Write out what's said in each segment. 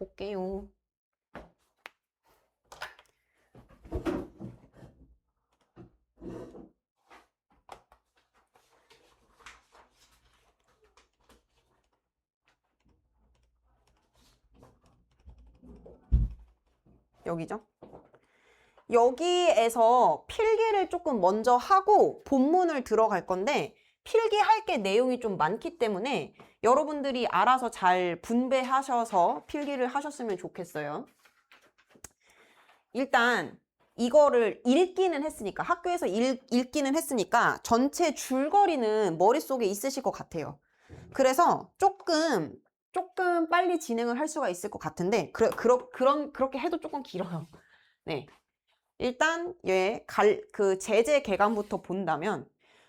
볼게요. 여기죠? 여기에서 필기를 조금 먼저 하고 본문을 들어갈 건데 필기할 게 내용이 좀 많기 때문에 여러분들이 알아서 잘 분배하셔서 필기를 하셨으면 좋겠어요. 일단 이거를 읽기는 했으니까 학교에서 읽기는 했으니까 전체 줄거리는 머릿속에 있으실 것 같아요. 그래서 조금 빨리 진행을 할 수가 있을 것 같은데 그렇게 해도 조금 길어요. 네. 일단 그 제재 개감부터 본다면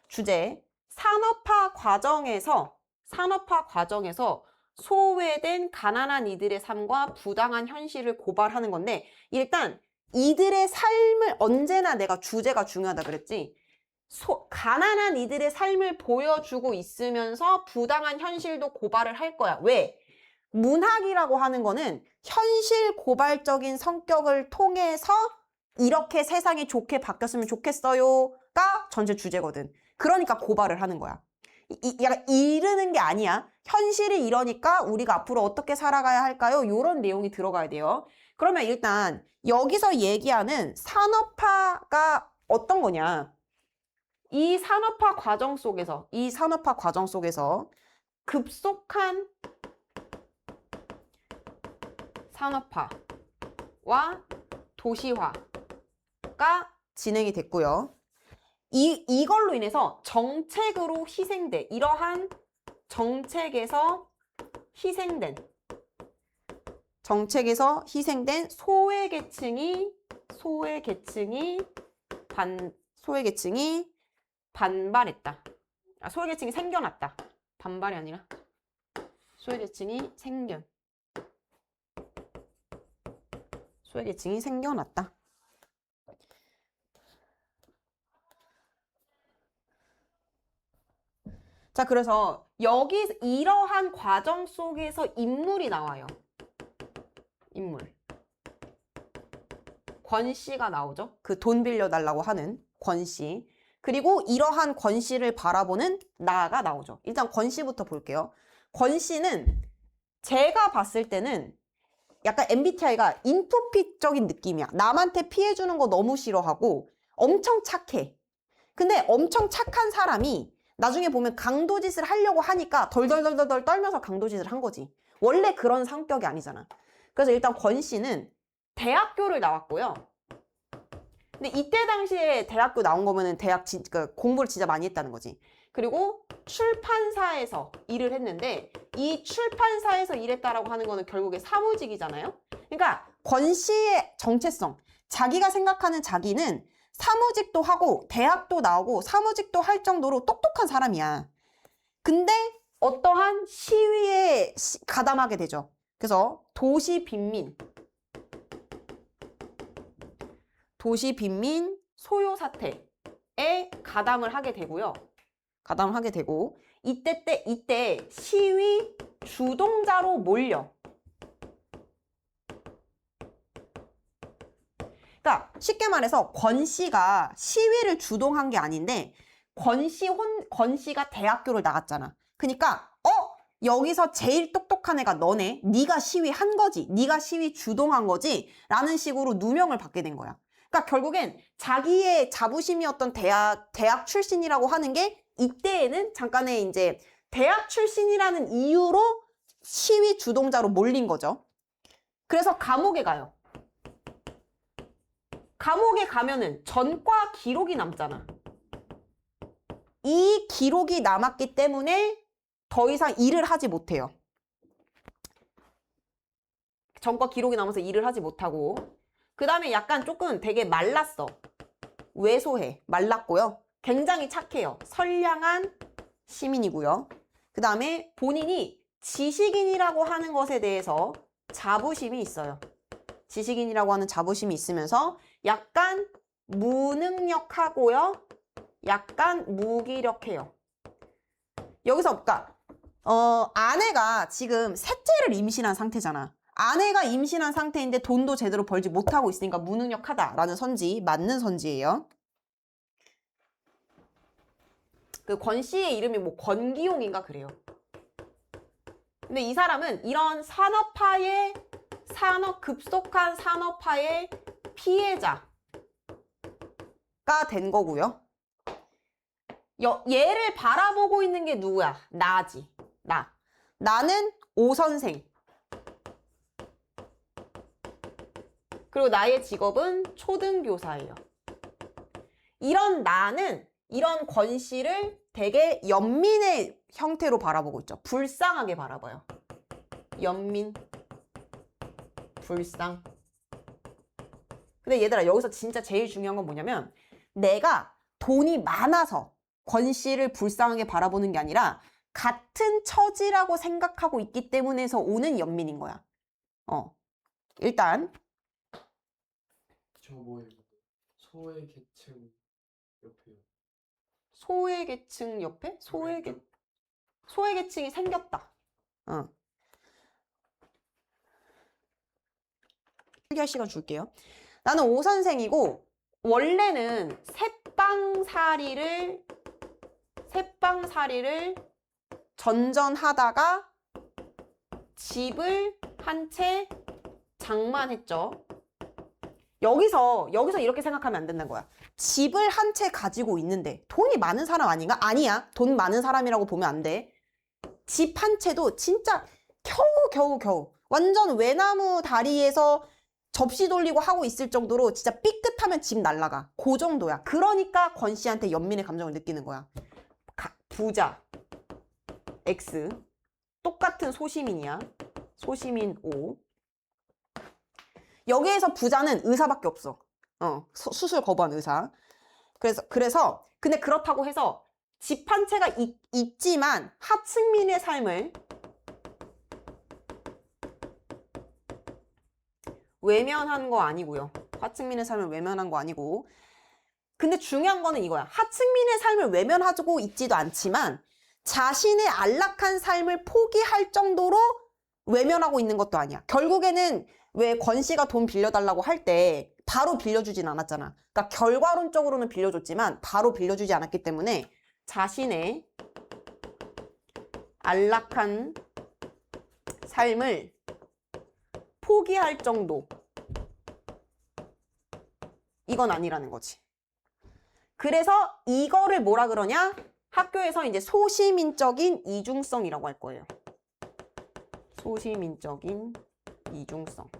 주제 산업화 과정에서 소외된 가난한 이들의 삶과 부당한 현실을 고발하는 건데 일단 이들의 삶을 언제나 내가 주제가 중요하다 그랬지. 가난한 이들의 삶을 보여주고 있으면서 부당한 현실도 고발을 할 거야. 왜? 문학이라고 하는 거는 현실 고발적인 성격을 통해서 이렇게 세상이 좋게 바뀌었으면 좋겠어요가 전체 주제거든. 그러니까 고발을 하는 거야. 약간 이르는 게 아니야. 현실이 이러니까 우리가 앞으로 어떻게 살아가야 할까요? 이런 내용이 들어가야 돼요. 그러면 일단 여기서 얘기하는 산업화가 어떤 거냐. 이 산업화 과정 속에서 급속한 산업화와 도시화가 진행이 됐고요. 이걸로 인해서 정책으로 희생돼. 이러한 정책에서 희생된 소외계층이 반발했다. 소외계층이 생겨났다. 반발이 아니라 소외계층이 생겨났다. 자, 그래서 이러한 과정 속에서 인물이 나와요. 인물. 권 씨가 나오죠. 그 돈 빌려달라고 하는 권 씨. 그리고 이러한 권 씨를 바라보는 나가 나오죠. 일단 권 씨부터 볼게요. 권 씨는 제가 봤을 때는 약간 MBTI가 인프피적인 느낌이야. 남한테 피해주는 거 너무 싫어하고 엄청 착해. 근데 엄청 착한 사람이 나중에 보면 강도짓을 하려고 하니까 덜덜덜덜 떨면서 강도짓을 한 거지. 원래 그런 성격이 아니잖아. 그래서 일단 권 씨는 대학교를 나왔고요. 근데 이때 당시에 대학교 나온 거면은 그러니까 공부를 진짜 많이 했다는 거지. 그리고 출판사에서 일을 했는데 이 출판사에서 일했다라고 하는 거는 결국에 사무직이잖아요. 그러니까 권 씨의 정체성, 자기가 생각하는 자기는 사무직도 하고 대학도 나오고 사무직도 할 정도로 똑똑한 사람이야. 근데 어떠한 시위에 가담하게 되죠. 그래서 도시 빈민 소요 사태에 가담을 하게 되고요. 이때 시위 주동자로 몰려. 그러니까 쉽게 말해서 권 씨가 시위를 주동한 게 아닌데 권 씨가 대학교를 나갔잖아. 그러니까 여기서 제일 똑똑한 애가 너네. 네가 시위한 거지. 네가 시위 주동한 거지. 라는 식으로 누명을 받게 된 거야. 그러니까 결국엔 자기의 자부심이었던 대학 출신이라고 하는 게 이때에는 잠깐의 이제 대학 출신이라는 이유로 시위 주동자로 몰린 거죠. 그래서 감옥에 가요. 감옥에 가면은 전과 기록이 남잖아. 이 기록이 남았기 때문에 더 이상 일을 하지 못해요. 전과 기록이 남아서 일을 하지 못하고 그 다음에 약간 조금 되게 말랐어. 왜소해. 말랐고요. 굉장히 착해요. 선량한 시민이고요. 그 다음에 본인이 지식인이라고 하는 것에 대해서 자부심이 있어요. 지식인이라고 하는 자부심이 있으면서 약간 무능력하고요. 약간 무기력해요. 여기서 그러니까 아내가 지금 셋째를 임신한 상태잖아. 아내가 임신한 상태인데 돈도 제대로 벌지 못하고 있으니까 무능력하다라는 선지, 맞는 선지예요. 그 권 씨의 이름이 뭐 권기용인가 그래요. 근데 이 사람은 이런 급속한 산업화의 피해자가 된 거고요. 얘를 바라보고 있는 게 누구야? 나지. 나는 오 선생. 그리고 나의 직업은 초등교사예요. 이런 나는 이런 권 씨를 되게 연민의 형태로 바라보고 있죠. 불쌍하게 바라봐요. 연민, 불쌍. 근데 얘들아, 여기서 진짜 제일 중요한 건 뭐냐면 내가 돈이 많아서 권 씨를 불쌍하게 바라보는 게 아니라 같은 처지라고 생각하고 있기 때문에서 오는 연민인 거야. 일단 저 뭐예요? 소외 계층 옆에요. 소외 계층 옆에 소외 계층이 생겼다. 필기할 시간 줄게요. 나는 오 선생이고 원래는 새빵살이를 전전하다가 집을 한 채 장만했죠. 여기서 이렇게 생각하면 안 된다는 거야. 집을 한 채 가지고 있는데 돈이 많은 사람 아닌가? 아니야. 돈 많은 사람이라고 보면 안 돼. 집 한 채도 진짜 겨우 완전 외나무 다리에서 접시 돌리고 하고 있을 정도로 진짜 삐끗하면 집 날라가. 그 정도야. 그러니까 권 씨한테 연민의 감정을 느끼는 거야. 부자 X 똑같은 소시민이야. 소시민 O. 여기에서 부자는 의사밖에 없어. 수술 거부한 의사. 그래서 근데 그렇다고 해서 집 한 채가 있지만 하층민의 삶을 외면한 거 아니고요. 하층민의 삶을 외면한 거 아니고. 근데 중요한 거는 이거야. 하층민의 삶을 외면하고 있지도 않지만 자신의 안락한 삶을 포기할 정도로 외면하고 있는 것도 아니야. 결국에는 왜 권 씨가 돈 빌려달라고 할 때 바로 빌려주진 않았잖아. 그러니까 결과론적으로는 빌려줬지만 바로 빌려주지 않았기 때문에 자신의 안락한 삶을 포기할 정도 이건 아니라는 거지. 그래서 이거를 뭐라 그러냐? 학교에서 이제 소시민적인 이중성이라고 할 거예요. 소시민적인 이중성.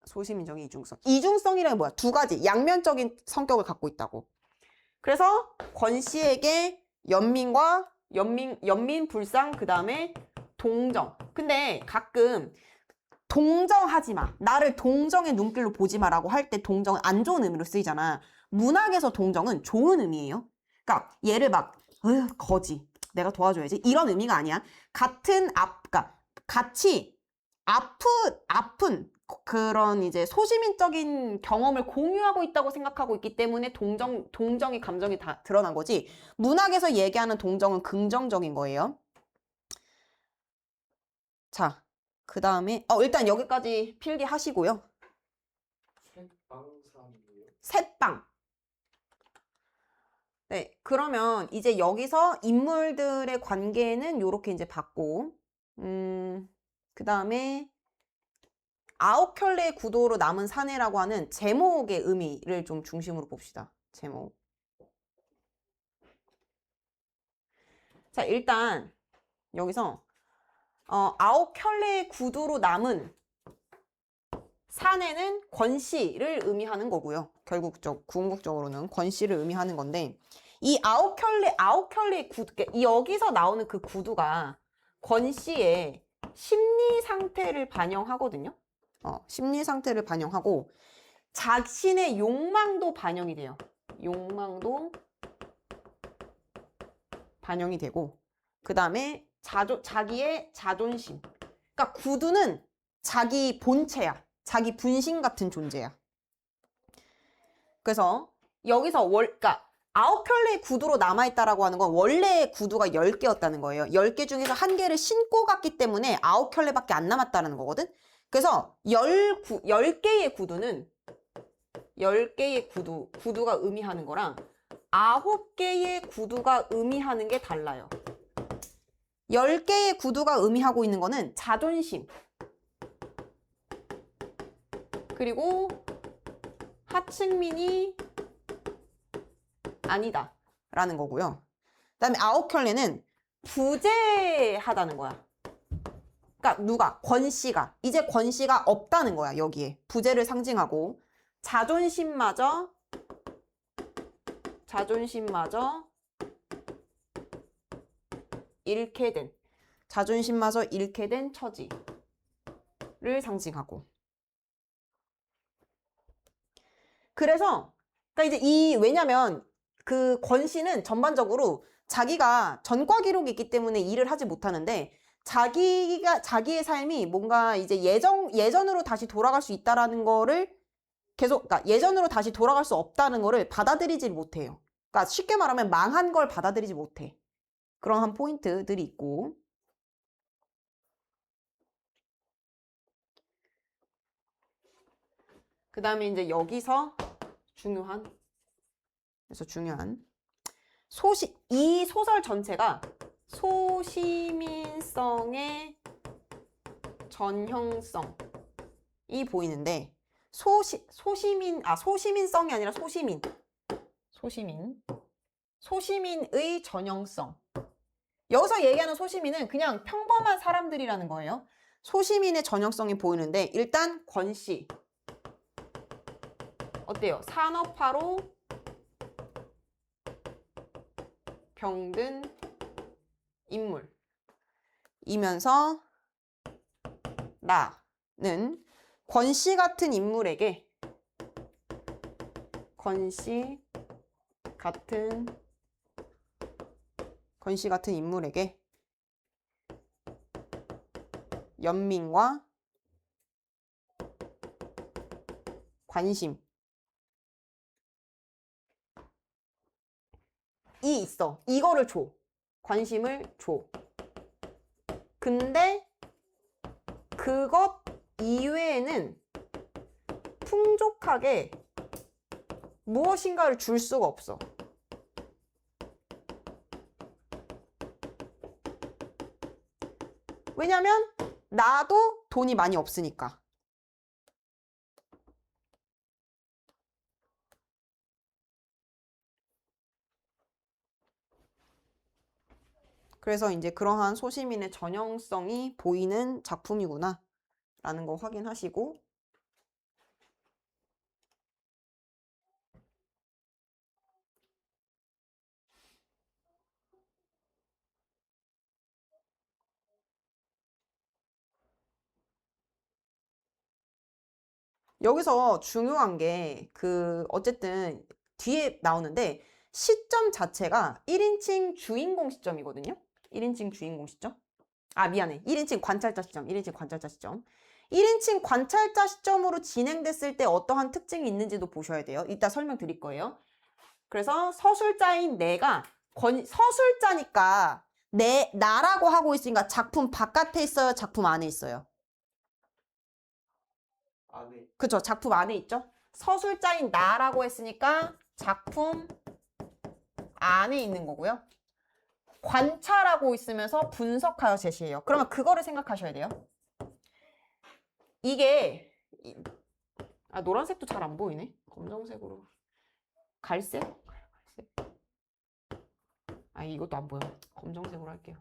소시민적인 이중성. 이중성이란 게 뭐야? 두 가지 양면적인 성격을 갖고 있다고. 그래서 권 씨에게 연민, 불상, 그 다음에 동정. 근데 가끔 동정하지 마. 나를 동정의 눈길로 보지 마라고 할 때 동정은 안 좋은 의미로 쓰이잖아. 문학에서 동정은 좋은 의미예요. 그러니까 얘를 막 거지. 내가 도와줘야지. 이런 의미가 아니야. 그러니까 같이 아픈 그런 이제 소시민적인 경험을 공유하고 있다고 생각하고 있기 때문에 동정의 감정이 다 드러난 거지. 문학에서 얘기하는 동정은 긍정적인 거예요. 자, 그 다음에 일단 여기까지 필기하시고요. 셋빵. 네, 그러면 이제 여기서 인물들의 관계는 요렇게 이제 봤고, 그 다음에 아홉 켤레의 구도로 남은 사내라고 하는 제목의 의미를 좀 중심으로 봅시다. 제목. 자, 일단 여기서 아홉 켤레의 구도로 남은 사내는 권 씨를 의미하는 거고요. 궁극적으로는 권 씨를 의미하는 건데, 이 아홉 켤레의 구두, 여기서 나오는 그 구두가 권 씨의 심리 상태를 반영하거든요. 심리 상태를 반영하고, 자신의 욕망도 반영이 돼요. 욕망도 반영이 되고, 그 다음에 자기의 자존심. 그러니까 구두는 자기 본체야. 자기 분신 같은 존재야. 그래서 여기서 그러니까 9켤레의 구두로 남아있다라고 하는 건 원래 구두가 10개였다는 거예요. 10개 중에서 1개를 신고 갔기 때문에 9켤레밖에 안 남았다는 거거든. 그래서 10개의 구두는 10개의 구두가 의미하는 거랑 9개의 구두가 의미하는 게 달라요. 10개의 구두가 의미하고 있는 거는 자존심, 그리고 하층민이 아니다 라는 거고요. 그 다음에 9켤레는 부재하다는 거야. 그러니까 누가? 권씨가. 이제 권씨가 없다는 거야. 여기에 부재를 상징하고 자존심마저 잃게 된, 자존심마저 잃게 된 처지를 상징하고. 그래서 그러니까 이제 왜냐면 그 권씨는 전반적으로 자기가 전과 기록이 있기 때문에 일을 하지 못하는데 자기의 삶이 뭔가 이제 예전으로 다시 돌아갈 수 있다라는 거를 계속, 그러니까 예전으로 다시 돌아갈 수 없다는 거를 받아들이지 못해요. 그러니까 쉽게 말하면 망한 걸 받아들이지 못해. 그런 한 포인트들이 있고. 그 다음에 이제 여기서 중요한 이 소설 전체가 소시민성의 전형성이 보이는데 소시민성이 아니라 소시민의 전형성. 여기서 얘기하는 소시민은 그냥 평범한 사람들이라는 거예요. 소시민의 전형성이 보이는데 일단 권씨 어때요? 산업화로 병든 인물이면서 나는 권씨 같은 인물에게 연민과 관심이 있어. 이거를 줘. 관심을 줘. 근데 그것 이외에는 풍족하게 무엇인가를 줄 수가 없어. 왜냐면 나도 돈이 많이 없으니까. 그래서 이제 그러한 소시민의 전형성이 보이는 작품이구나 라는 거 확인하시고, 여기서 중요한 게 어쨌든 뒤에 나오는데 시점 자체가 1인칭 주인공 시점이거든요. 1인칭 주인공 시점. 아, 미안해. 1인칭 관찰자 시점. 1인칭 관찰자 시점으로 진행됐을 때 어떠한 특징이 있는지도 보셔야 돼요. 이따 설명드릴 거예요. 그래서 서술자인 내가 서술자니까 나라고 하고 있으니까 작품 바깥에 있어요? 작품 안에 있어요? 안에. 그쵸? 작품 안에 있죠? 서술자인 나라고 했으니까 작품 안에 있는 거고요. 관찰하고 있으면서 분석하여 제시해요. 그러면 그거를 생각하셔야 돼요. 이게 노란색도 잘 안 보이네. 검정색으로. 갈색? 이것도 안 보여. 검정색으로 할게요.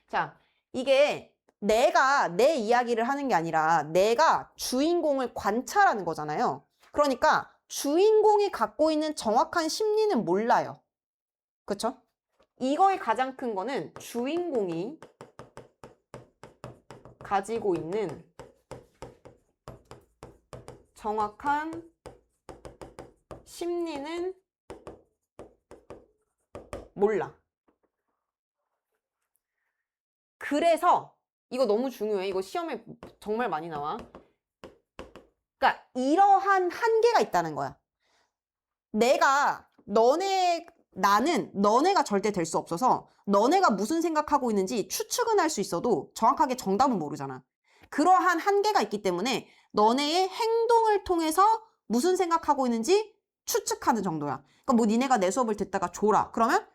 자, 이게 내가 내 이야기를 하는 게 아니라 내가 주인공을 관찰하는 거잖아요. 그러니까 주인공이 갖고 있는 정확한 심리는 몰라요. 그쵸? 이거의 가장 큰 거는 주인공이 가지고 있는 정확한 심리는 몰라. 그래서 이거 너무 중요해. 이거 시험에 정말 많이 나와. 그러니까 이러한 한계가 있다는 거야. 내가 너네 나는 너네가 절대 될 수 없어서 너네가 무슨 생각하고 있는지 추측은 할 수 있어도 정확하게 정답은 모르잖아. 그러한 한계가 있기 때문에 너네의 행동을 통해서 무슨 생각하고 있는지 추측하는 정도야. 그러니까 뭐 니네가 내 수업을 듣다가 졸아. 그러면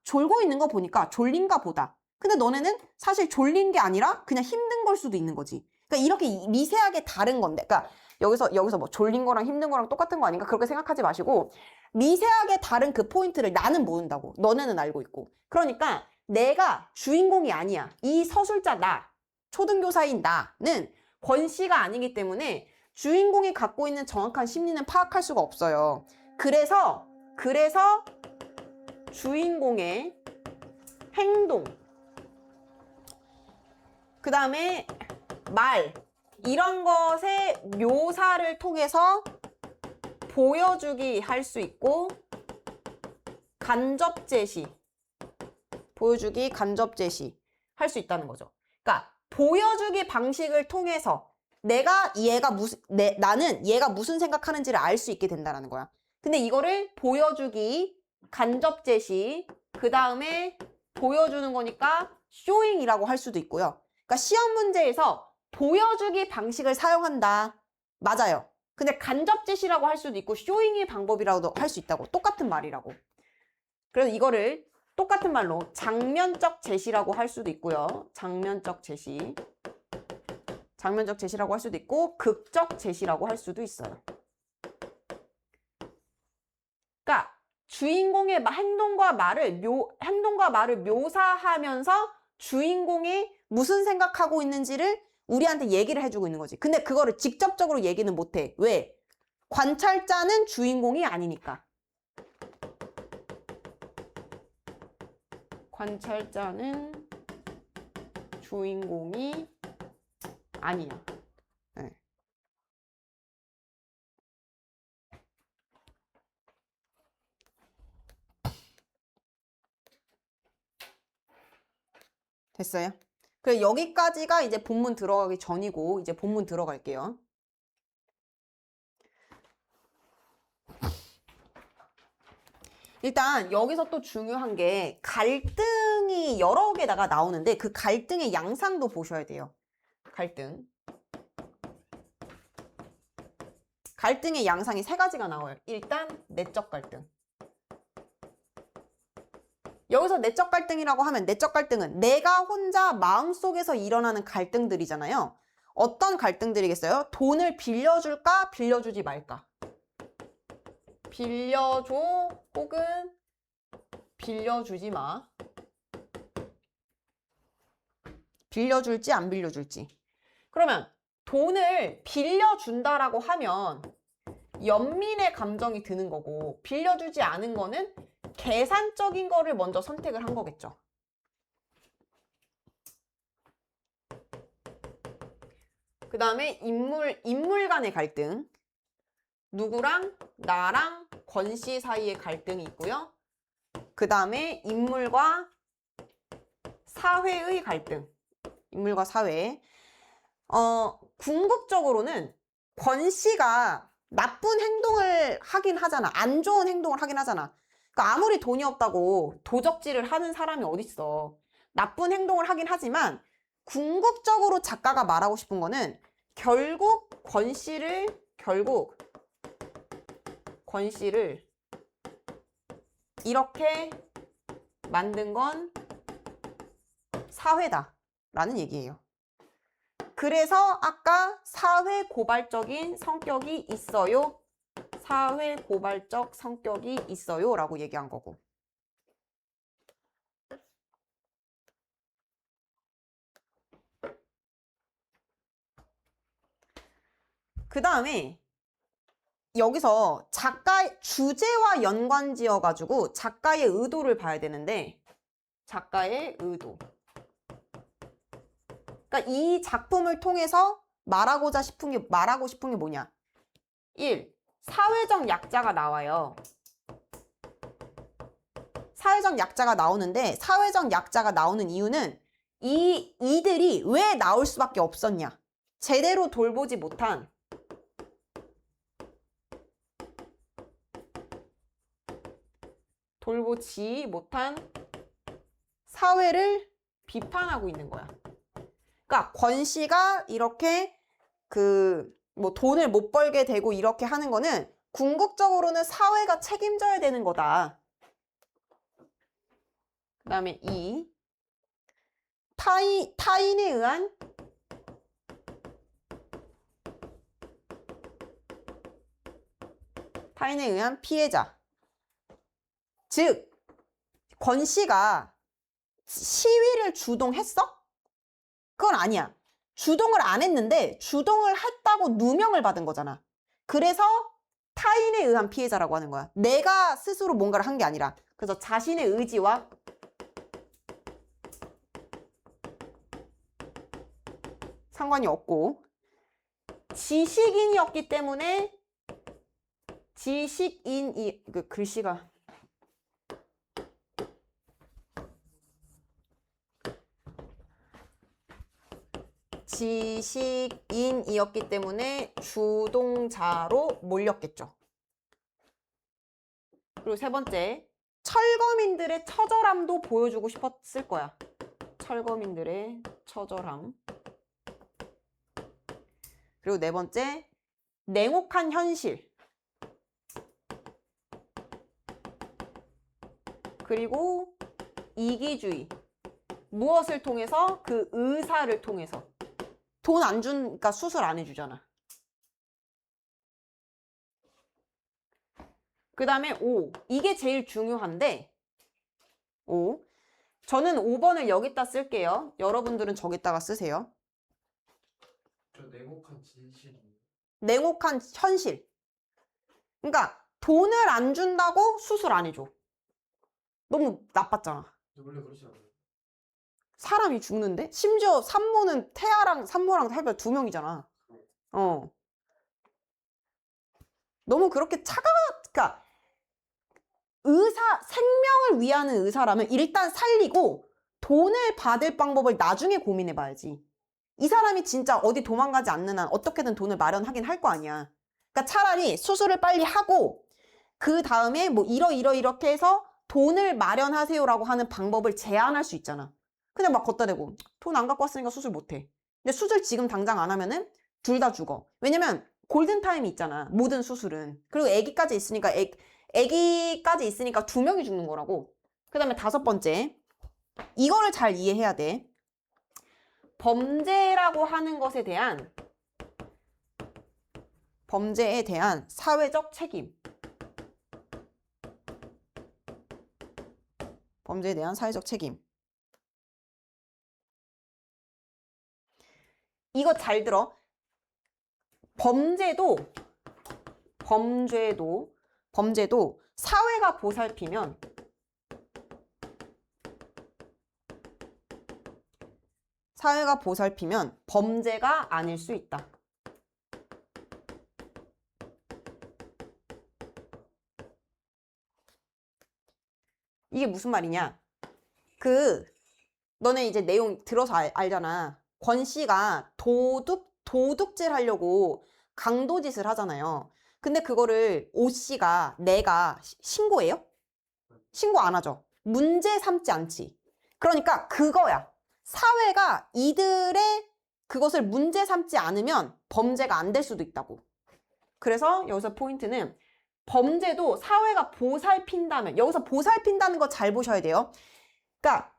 졸고 있는 거 보니까 졸린가 보다. 근데 너네는 사실 졸린 게 아니라 그냥 힘든 걸 수도 있는 거지. 그러니까 이렇게 미세하게 다른 건데. 그러니까 여기서 뭐 졸린 거랑 힘든 거랑 똑같은 거 아닌가? 그렇게 생각하지 마시고 미세하게 다른 그 포인트를 나는 모른다고. 너네는 알고 있고. 그러니까 내가 주인공이 아니야. 이 서술자 나, 초등교사인 나는 권 씨가 아니기 때문에 주인공이 갖고 있는 정확한 심리는 파악할 수가 없어요. 그래서 주인공의 행동, 그 다음에 말, 이런 것의 묘사를 통해서 보여주기 할 수 있고, 간접 제시, 보여주기, 간접 제시 할 수 있다는 거죠. 그러니까 보여주기 방식을 통해서 나는 얘가 무슨 생각하는지를 알 수 있게 된다는 거야. 근데 이거를 보여주기, 간접 제시, 그 다음에 보여주는 거니까 쇼잉이라고 할 수도 있고요. 그러니까 시험 문제에서 보여주기 방식을 사용한다. 맞아요. 근데 간접 제시라고 할 수도 있고 쇼잉의 방법이라고도 할 수 있다고. 똑같은 말이라고. 그래서 이거를 똑같은 말로 장면적 제시라고 할 수도 있고요. 장면적 제시라고 할 수도 있고 극적 제시라고 할 수도 있어요. 그러니까 주인공의 행동과 말을 묘사하면서 주인공이 무슨 생각하고 있는지를 우리한테 얘기를 해주고 있는 거지. 근데 그거를 직접적으로 얘기는 못해. 왜? 관찰자는 주인공이 아니니까. 관찰자는 주인공이 아니야. 네. 됐어요? 그래, 여기까지가 이제 본문 들어가기 전이고, 이제 본문 들어갈게요. 일단 여기서 또 중요한 게 갈등이 여러 개다가 나오는데 그 갈등의 양상도 보셔야 돼요. 갈등의 양상이 세 가지가 나와요. 일단 내적 갈등. 여기서 내적 갈등이라고 하면 내적 갈등은 내가 혼자 마음속에서 일어나는 갈등들이잖아요. 어떤 갈등들이겠어요? 돈을 빌려줄까? 빌려주지 말까? 빌려줘 혹은 빌려주지 마. 빌려줄지 안 빌려줄지. 그러면 돈을 빌려준다라고 하면 연민의 감정이 드는 거고 빌려주지 않은 거는 계산적인 거를 먼저 선택을 한 거겠죠. 그 다음에 인물 간의 갈등. 누구랑 나랑 권 씨 사이의 갈등이 있고요. 그 다음에 인물과 사회의 갈등. 인물과 사회. 궁극적으로는 권 씨가 나쁜 행동을 하긴 하잖아. 안 좋은 행동을 하긴 하잖아. 그러니까 아무리 돈이 없다고 도적질을 하는 사람이 어딨어. 나쁜 행동을 하긴 하지만 궁극적으로 작가가 말하고 싶은 거는 결국 권 씨를 이렇게 만든 건 사회다라는 얘기예요. 그래서 아까 사회 고발적인 성격이 있어요. 사회 고발적 성격이 있어요 라고 얘기한 거고. 그 다음에 여기서 작가의 주제와 연관지어 가지고 작가의 의도를 봐야 되는데 작가의 의도. 그러니까 이 작품을 통해서 말하고 싶은 게 뭐냐? 1. 사회적 약자가 나와요. 사회적 약자가 나오는데 사회적 약자가 나오는 이유는 이들이 왜 나올 수밖에 없었냐? 제대로 돌보지 못한 돌보지 못한 사회를 비판하고 있는 거야. 그러니까 권 씨가 이렇게 뭐 돈을 못 벌게 되고 이렇게 하는 거는 궁극적으로는 사회가 책임져야 되는 거다. 그 다음에 타인에 의한 피해자. 즉, 권 씨가 시위를 주동했어? 그건 아니야. 주동을 안 했는데 주동을 했다고 누명을 받은 거잖아. 그래서 타인에 의한 피해자라고 하는 거야. 내가 스스로 뭔가를 한 게 아니라. 그래서 자신의 의지와 상관이 없고 지식인이었기 때문에 글씨가 지식인이었기 때문에 주동자로 몰렸겠죠. 그리고 세 번째, 철거민들의 처절함도 보여주고 싶었을 거야. 철거민들의 처절함. 그리고 네 번째, 냉혹한 현실. 그리고 이기주의. 무엇을 통해서? 그 의사를 통해서. 돈 안 주니까 수술 안 해주잖아. 그 다음에 5. 이게 제일 중요한데 5. 저는 5번을 여기다 쓸게요. 여러분들은 저기다가 쓰세요. 저 냉혹한 진실이. 냉혹한 현실. 그러니까 돈을 안 준다고 수술 안 해줘. 너무 나빴잖아. 원래 그러지 않아요? 사람이 죽는데? 심지어 산모는 태아랑 산모랑 살벌 2명이잖아. 너무 그렇게 그러니까 생명을 위하는 의사라면 일단 살리고 돈을 받을 방법을 나중에 고민해봐야지. 이 사람이 진짜 어디 도망가지 않는 한 어떻게든 돈을 마련하긴 할 거 아니야. 그러니까 차라리 수술을 빨리 하고 그 다음에 뭐 이렇게 해서 돈을 마련하세요라고 하는 방법을 제안할 수 있잖아. 그냥 막 걷다 대고 돈 안 갖고 왔으니까 수술 못해. 근데 수술 지금 당장 안 하면은 둘 다 죽어. 왜냐면 골든타임이 있잖아. 모든 수술은. 그리고 아기까지 있으니까 2명이 죽는 거라고. 그 다음에 5번째. 이거를 잘 이해해야 돼. 범죄라고 하는 것에 대한 범죄에 대한 사회적 책임. 범죄에 대한 사회적 책임. 이거 잘 들어. 범죄도 사회가 보살피면 범죄가 아닐 수 있다. 이게 무슨 말이냐? 너네 이제 내용 들어서 알잖아. 권 씨가 도둑질 하려고 강도짓을 하잖아요. 근데 그거를 오 씨가 내가 신고해요? 신고 안 하죠. 문제 삼지 않지. 그러니까 그거야. 사회가 이들의 그것을 문제 삼지 않으면 범죄가 안 될 수도 있다고. 그래서 여기서 포인트는 범죄도 사회가 보살핀다면, 여기서 보살핀다는 거 잘 보셔야 돼요. 그러니까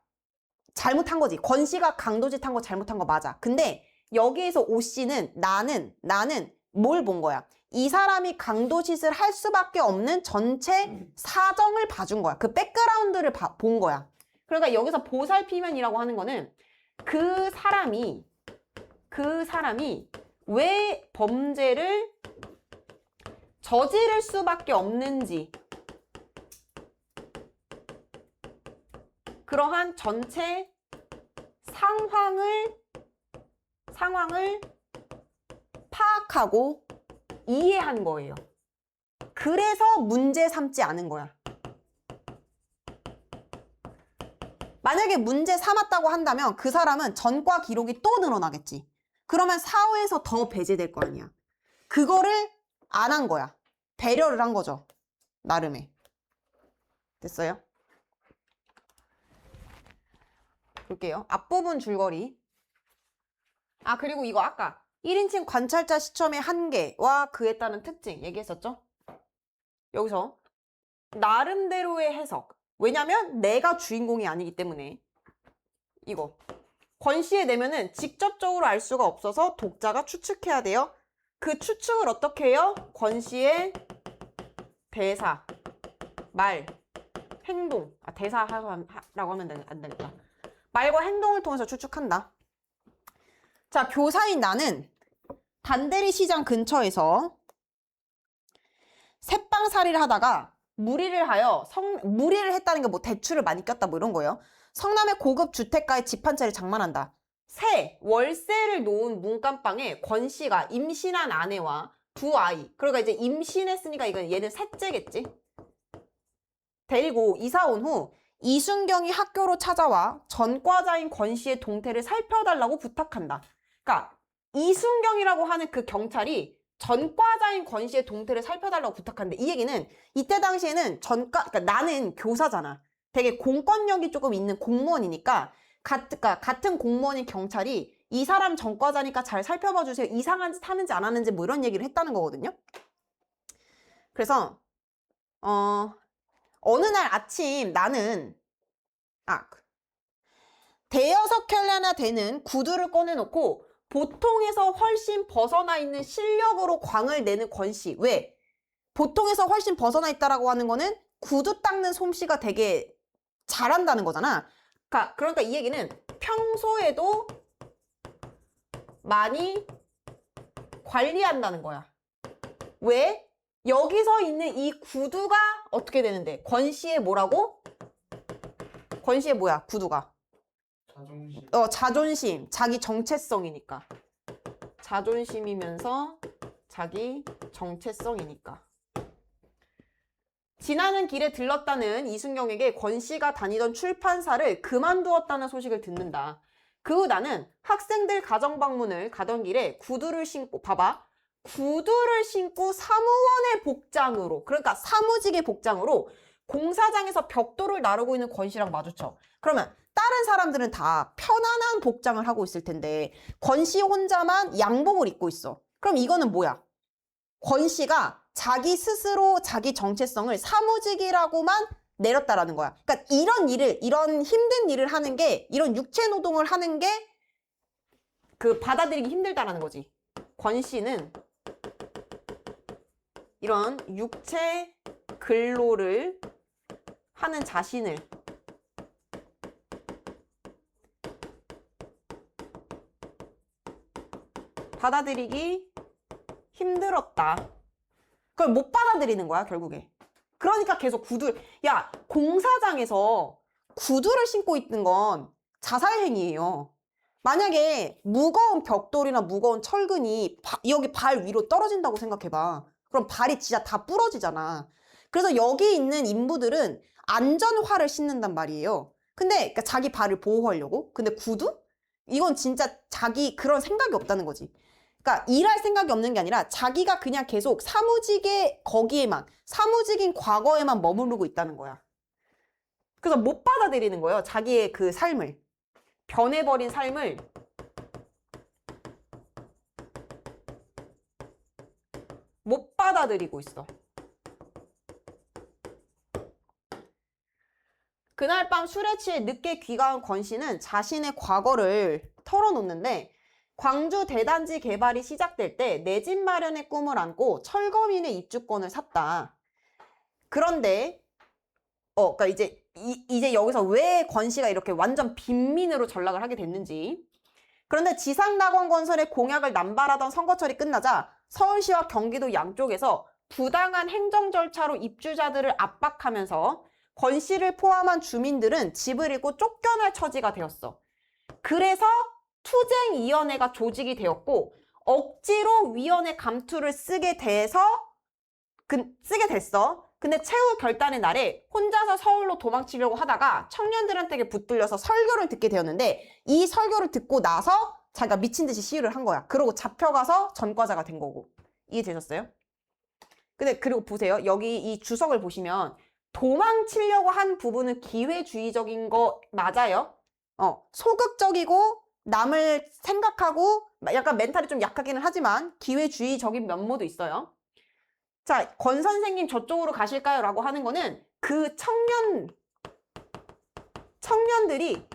잘못한 거지. 권 씨가 강도짓 한 거 잘못한 거 맞아. 근데 여기에서 오 씨는 나는 뭘 본 거야? 이 사람이 강도짓을 할 수밖에 없는 전체 사정을 봐준 거야. 그 백그라운드를 본 거야. 그러니까 여기서 보살피면이라고 하는 거는 그 사람이 왜 범죄를 저지를 수밖에 없는지 그러한 전체 상황을 파악하고 이해한 거예요. 그래서 문제 삼지 않은 거야. 만약에 문제 삼았다고 한다면 그 사람은 전과 기록이 또 늘어나겠지. 그러면 사회에서 더 배제될 거 아니야. 그거를 안 한 거야. 배려를 한 거죠. 나름의. 됐어요? 볼게요. 앞부분 줄거리. 아, 그리고 이거 아까 1인칭 관찰자 시점의 한계와 그에 따른 특징 얘기했었죠? 여기서 나름대로의 해석. 왜냐면 내가 주인공이 아니기 때문에. 이거. 권시의 내면은 직접적으로 알 수가 없어서 독자가 추측해야 돼요. 그 추측을 어떻게 해요? 권시의 대사, 말, 행동. 아, 대사라고 하면 안 되겠다. 말과 행동을 통해서 추측한다. 자, 교사인 나는 단대리 시장 근처에서 새빵살이를 하다가 무리를 했다는 게 뭐 대출을 많이 꼈다 뭐 이런 거예요. 성남의 고급 주택가에 집 한 채를 장만한다. 월세를 놓은 문간방에 권 씨가 임신한 아내와 두 아이, 그러니까 이제 임신했으니까 이건 얘는 셋째겠지. 데리고 이사 온 후 이순경이 학교로 찾아와 전과자인 권 씨의 동태를 살펴달라고 부탁한다. 그러니까 이순경이라고 하는 그 경찰이 전과자인 권 씨의 동태를 살펴달라고 부탁하는데, 이 얘기는 이때 당시에는 그러니까 나는 교사잖아. 되게 공권력이 조금 있는 공무원이니까 같은 공무원인 경찰이 이 사람 전과자니까 잘 살펴봐 주세요. 이상한 짓 하는지 안 하는지 뭐 이런 얘기를 했다는 거거든요. 그래서 어느 날 아침 나는 대여섯 켤레나 되는 구두를 꺼내놓고 보통에서 훨씬 벗어나 있는 실력으로 광을 내는 권 씨. 왜? 보통에서 훨씬 벗어나 있다라고 하는 거는 구두 닦는 솜씨가 되게 잘한다는 거잖아. 그러니까 이 얘기는 평소에도 많이 관리한다는 거야. 왜? 여기서 있는 이 구두가 어떻게 되는데? 권 씨의 뭐라고? 권 씨의 뭐야? 구두가. 자존심. 자존심. 자기 정체성이니까. 자존심이면서 자기 정체성이니까. 지나는 길에 들렀다는 이순경에게 권 씨가 다니던 출판사를 그만두었다는 소식을 듣는다. 그 후 나는 학생들 가정 방문을 가던 길에 구두를 신고, 봐봐. 구두를 신고 사무원의 복장으로, 그러니까 사무직의 복장으로 공사장에서 벽돌을 나르고 있는 권 씨랑 마주쳐. 그러면 다른 사람들은 다 편안한 복장을 하고 있을 텐데 권 씨 혼자만 양복을 입고 있어. 그럼 이거는 뭐야? 권 씨가 자기 스스로 자기 정체성을 사무직이라고만 내렸다라는 거야. 그러니까 이런 힘든 일을 하는 게, 이런 육체 노동을 하는 게 받아들이기 힘들다라는 거지. 권 씨는 이런 육체 근로를 하는 자신을 받아들이기 힘들었다. 그걸 못 받아들이는 거야, 결국에. 그러니까 계속 공사장에서 구두를 신고 있는 건 자살행위예요. 만약에 무거운 벽돌이나 무거운 철근이 여기 발 위로 떨어진다고 생각해봐. 그럼 발이 진짜 다 부러지잖아. 그래서 여기 있는 인부들은 안전화를 신는단 말이에요. 근데 그러니까 자기 발을 보호하려고. 근데 구두? 이건 진짜 자기 그런 생각이 없다는 거지. 그러니까 일할 생각이 없는 게 아니라 자기가 그냥 계속 사무직인 과거에만 머무르고 있다는 거야. 그래서 못 받아들이는 거예요. 자기의 그 삶을. 변해버린 삶을 못 받아들이고 있어. 그날 밤 술에 취해 늦게 귀가한 권 씨는 자신의 과거를 털어놓는데, 광주 대단지 개발이 시작될 때 내 집 마련의 꿈을 안고 철거민의 입주권을 샀다. 그런데 그러니까 이제 여기서 왜 권 씨가 이렇게 완전 빈민으로 전락을 하게 됐는지. 그런데 지상낙원 건설의 공약을 남발하던 선거철이 끝나자 서울시와 경기도 양쪽에서 부당한 행정 절차로 입주자들을 압박하면서 권 씨를 포함한 주민들은 집을 잃고 쫓겨날 처지가 되었어. 그래서 투쟁위원회가 조직이 되었고 억지로 위원회 감투를 쓰게 됐어. 근데 최후 결단의 날에 혼자서 서울로 도망치려고 하다가 청년들한테 붙들려서 설교를 듣게 되었는데, 이 설교를 듣고 나서 자기가 미친 듯이 시위를 한 거야. 그러고 잡혀가서 전과자가 된 거고. 이해되셨어요? 근데 그리고 보세요. 여기 이 주석을 보시면 도망치려고 한 부분은 기회주의적인 거 맞아요. 소극적이고 남을 생각하고 약간 멘탈이 좀 약하기는 하지만 기회주의적인 면모도 있어요. 자, 권 선생님 저쪽으로 가실까요? 라고 하는 거는 그 청년들이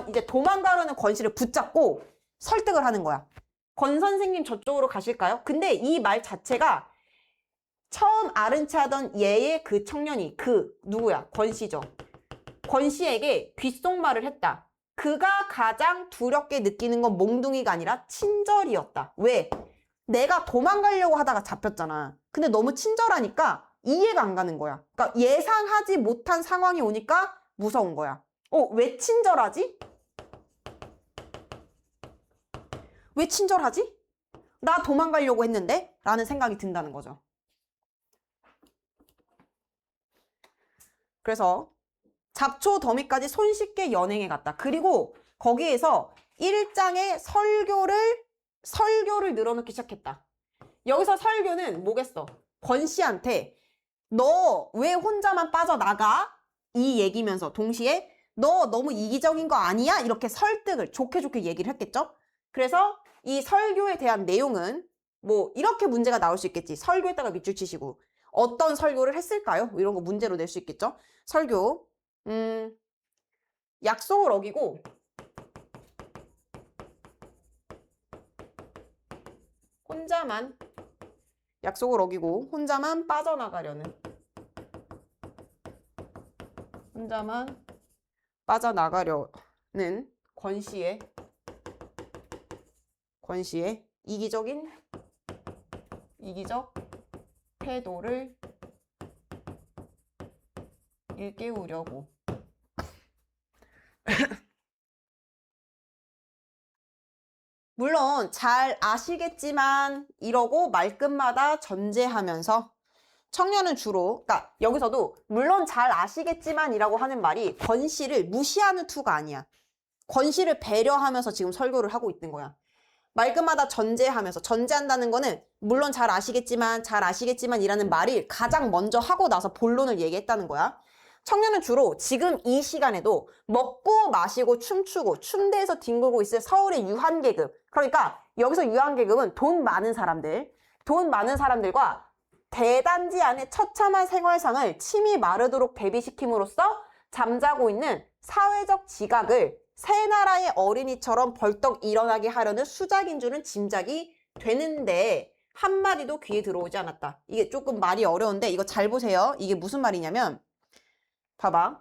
이제 도망가려는 권 씨를 붙잡고 설득을 하는 거야. 권 선생님 저쪽으로 가실까요? 근데 이 말 자체가 처음 아른치 하던 얘의 그 청년이 누구야? 권 씨죠. 권 씨에게 귓속말을 했다. 그가 가장 두렵게 느끼는 건 몽둥이가 아니라 친절이었다. 왜? 내가 도망가려고 하다가 잡혔잖아. 근데 너무 친절하니까 이해가 안 가는 거야. 그러니까 예상하지 못한 상황이 오니까 무서운 거야. 왜 친절하지? 왜 친절하지? 나 도망가려고 했는데? 라는 생각이 든다는 거죠. 그래서 잡초 더미까지 손쉽게 연행해 갔다. 그리고 거기에서 1장의 설교를 늘어놓기 시작했다. 여기서 설교는 뭐겠어? 권 씨한테 너 왜 혼자만 빠져나가? 이 얘기면서 동시에 너 너무 이기적인 거 아니야? 이렇게 설득을 좋게 얘기를 했겠죠? 그래서 이 설교에 대한 내용은 뭐 이렇게 문제가 나올 수 있겠지. 설교에다가 밑줄 치시고 어떤 설교를 했을까요? 뭐 이런 거 문제로 낼 수 있겠죠? 설교 약속을 어기고 혼자만 빠져나가려는 권 씨의 이기적 태도를 일깨우려고 물론 잘 아시겠지만 이러고 말끝마다 전제하면서 청년은 주로 그러니까 여기서도 물론 잘 아시겠지만 이라고 하는 말이 권 씨를 무시하는 투가 아니야. 권 씨를 배려하면서 지금 설교를 하고 있는 거야. 말끝마다 전제한다는 거는 물론 잘 아시겠지만 이라는 말을 가장 먼저 하고 나서 본론을 얘기했다는 거야. 청년은 주로 지금 이 시간에도 먹고 마시고 춤추고 춤대에서 뒹굴고 있을 서울의 유한계급. 그러니까 여기서 유한계급은 돈 많은 사람들과 대단지 안의 처참한 생활상을 침이 마르도록 대비시킴으로써 잠자고 있는 사회적 지각을 새 나라의 어린이처럼 벌떡 일어나게 하려는 수작인 줄은 짐작이 되는데 한마디도 귀에 들어오지 않았다. 이게 조금 말이 어려운데 이거 잘 보세요. 이게 무슨 말이냐면 봐봐.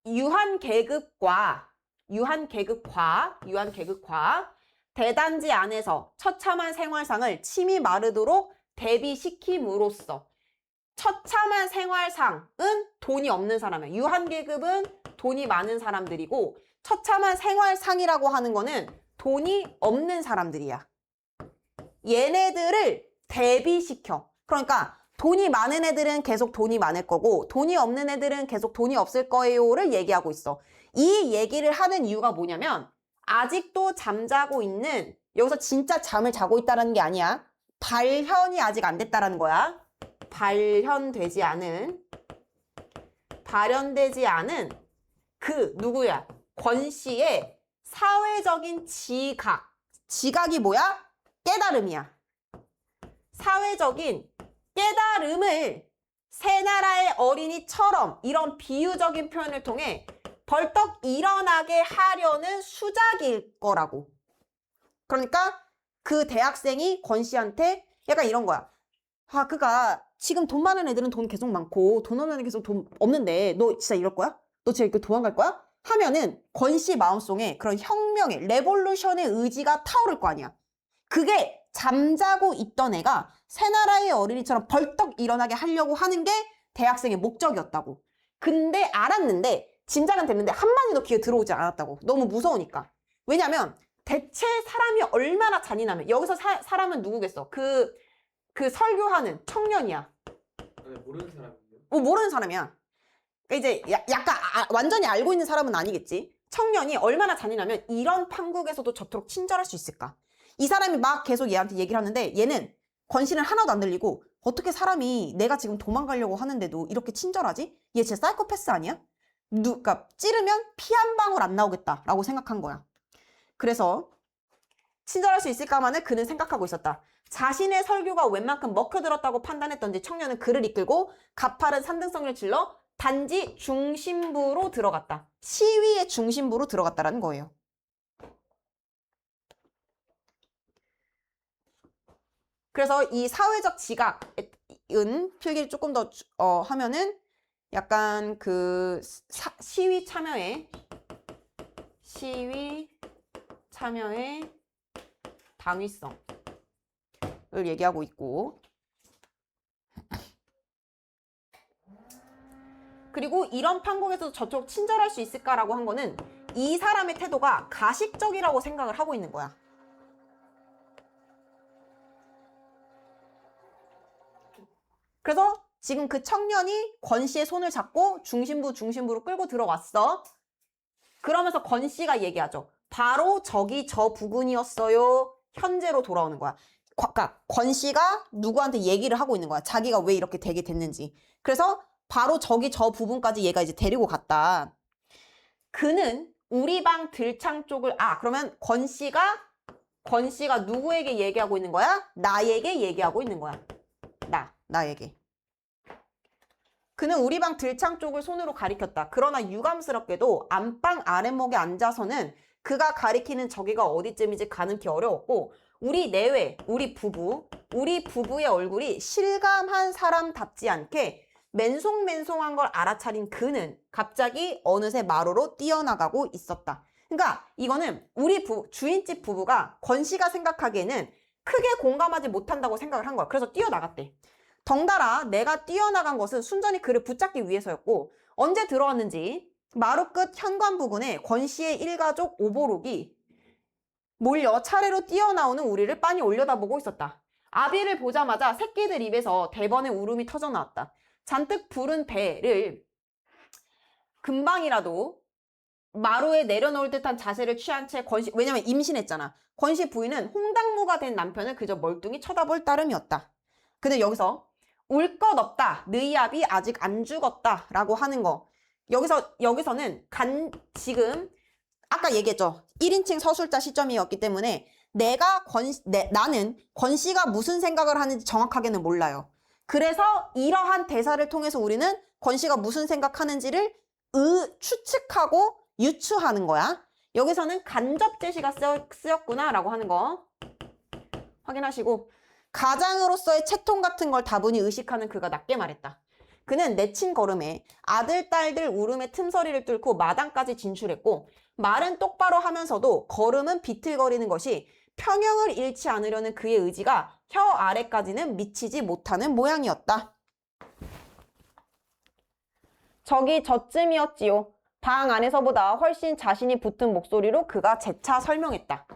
유한계급과 대단지 안에서 처참한 생활상을 침이 마르도록 대비시킴으로써 처참한 생활상은 돈이 없는 사람이야. 유한계급은 돈이 많은 사람들이고 처참한 생활상이라고 하는 거는 돈이 없는 사람들이야. 얘네들을 대비시켜. 그러니까 돈이 많은 애들은 계속 돈이 많을 거고 돈이 없는 애들은 계속 돈이 없을 거예요를 얘기하고 있어. 이 얘기를 하는 이유가 뭐냐면 아직도 잠자고 있는 여기서 진짜 잠을 자고 있다는 게 아니야. 발현이 아직 안 됐다라는 거야. 발현되지 않은 누구야? 권 씨의 사회적인 지각이 뭐야? 깨달음이야. 사회적인 깨달음을 새 나라의 어린이처럼 이런 비유적인 표현을 통해 벌떡 일어나게 하려는 수작일 거라고. 그러니까 그 대학생이 권 씨한테 약간 이런 거야. 그가 지금 돈 많은 애들은 돈 계속 많고 돈 없는 애들은 계속 돈 없는데 너 진짜 이럴 거야? 너 진짜 이렇게 도망갈 거야? 하면은 권 씨 마음속에 그런 혁명의 레볼루션의 의지가 타오를 거 아니야. 그게 잠자고 있던 애가 새나라의 어린이처럼 벌떡 일어나게 하려고 하는 게 대학생의 목적이었다고. 근데 알았는데 짐작은 됐는데 한마디도 귀에 들어오지 않았다고. 너무 무서우니까. 왜냐면 대체 사람이 얼마나 잔인하면 여기서 사람은 누구겠어? 그 설교하는 청년이야. 아니, 모르는 사람이요? 모르는 사람이야. 그러니까 이제 약간 완전히 알고 있는 사람은 아니겠지. 청년이 얼마나 잔인하면 이런 판국에서도 저토록 친절할 수 있을까? 이 사람이 막 계속 얘한테 얘기를 하는데 얘는 권 씨는 하나도 안 들리고 어떻게 사람이 내가 지금 도망가려고 하는데도 이렇게 친절하지? 얘 진짜 사이코패스 아니야? 그러니까 찌르면 피 한 방울 안 나오겠다라고 생각한 거야. 그래서 친절할 수 있을까만을 그는 생각하고 있었다. 자신의 설교가 웬만큼 먹혀들었다고 판단했던지 청년은 그를 이끌고 가파른 산등성을 질러 단지 중심부로 들어갔다. 시위의 중심부로 들어갔다라는 거예요. 그래서 이 사회적 지각은 필기를 조금 더 하면은 약간 그 시위 참여의 당위성을 얘기하고 있고, 그리고 이런 판국에서 저쪽 친절할 수 있을까라고 한 거는 이 사람의 태도가 가식적이라고 생각을 하고 있는 거야. 그래서 지금 그 청년이 권 씨의 손을 잡고 중심부로 끌고 들어왔어. 그러면서 권 씨가 얘기하죠. 바로 저기 저 부근이었어요. 현재로 돌아오는 거야. 그러니까 권 씨가 누구한테 얘기를 하고 있는 거야. 자기가 왜 이렇게 되게 됐는지. 그래서 바로 저기 저 부분까지 얘가 이제 데리고 갔다. 그는 우리 방 들창 쪽을 그러면 권 씨가 누구에게 얘기하고 있는 거야? 나에게 얘기하고 있는 거야. 나에게. 그는 우리 방 들창 쪽을 손으로 가리켰다. 그러나 유감스럽게도 안방 아랫목에 앉아서는 그가 가리키는 저기가 어디쯤인지 가늠기 어려웠고, 우리 내외, 우리 부부의 얼굴이 실감한 사람답지 않게 맨송맨송한 걸 알아차린 그는 갑자기 어느새 마루로 뛰어나가고 있었다. 그러니까 이거는 우리 주인집 부부가 권 씨가 생각하기에는 크게 공감하지 못한다고 생각을 한 거야. 그래서 뛰어나갔대. 덩달아 내가 뛰어나간 것은 순전히 그를 붙잡기 위해서였고, 언제 들어왔는지 마루 끝 현관 부근에 권 씨의 일가족 오보록이 몰려 차례로 뛰어나오는 우리를 빤히 올려다보고 있었다. 아비를 보자마자 새끼들 입에서 대번에 울음이 터져나왔다. 잔뜩 부른 배를 금방이라도 마루에 내려놓을 듯한 자세를 취한 채 권씨, 왜냐면 임신했잖아. 권씨 부인은 홍당무가 된 남편을 그저 멀뚱히 쳐다볼 따름이었다. 근데 여기서 울 것 없다. 너희 아비 아직 안 죽었다. 라고 하는 거. 여기서는 지금 아까 얘기했죠. 1인칭 서술자 시점이었기 때문에 나는 권 씨가 무슨 생각을 하는지 정확하게는 몰라요. 그래서 이러한 대사를 통해서 우리는 권 씨가 무슨 생각하는지를 추측하고 유추하는 거야. 여기서는 간접 제시가 쓰였구나 라고 하는 거 확인하시고, 가장으로서의 채통 같은 걸 다분히 의식하는 그가 낮게 말했다. 그는 내친 걸음에 아들, 딸들 울음의 틈서리를 뚫고 마당까지 진출했고, 말은 똑바로 하면서도 걸음은 비틀거리는 것이 평형을 잃지 않으려는 그의 의지가 혀 아래까지는 미치지 못하는 모양이었다. 저기 저쯤이었지요. 방 안에서보다 훨씬 자신이 붙은 목소리로 그가 재차 설명했다.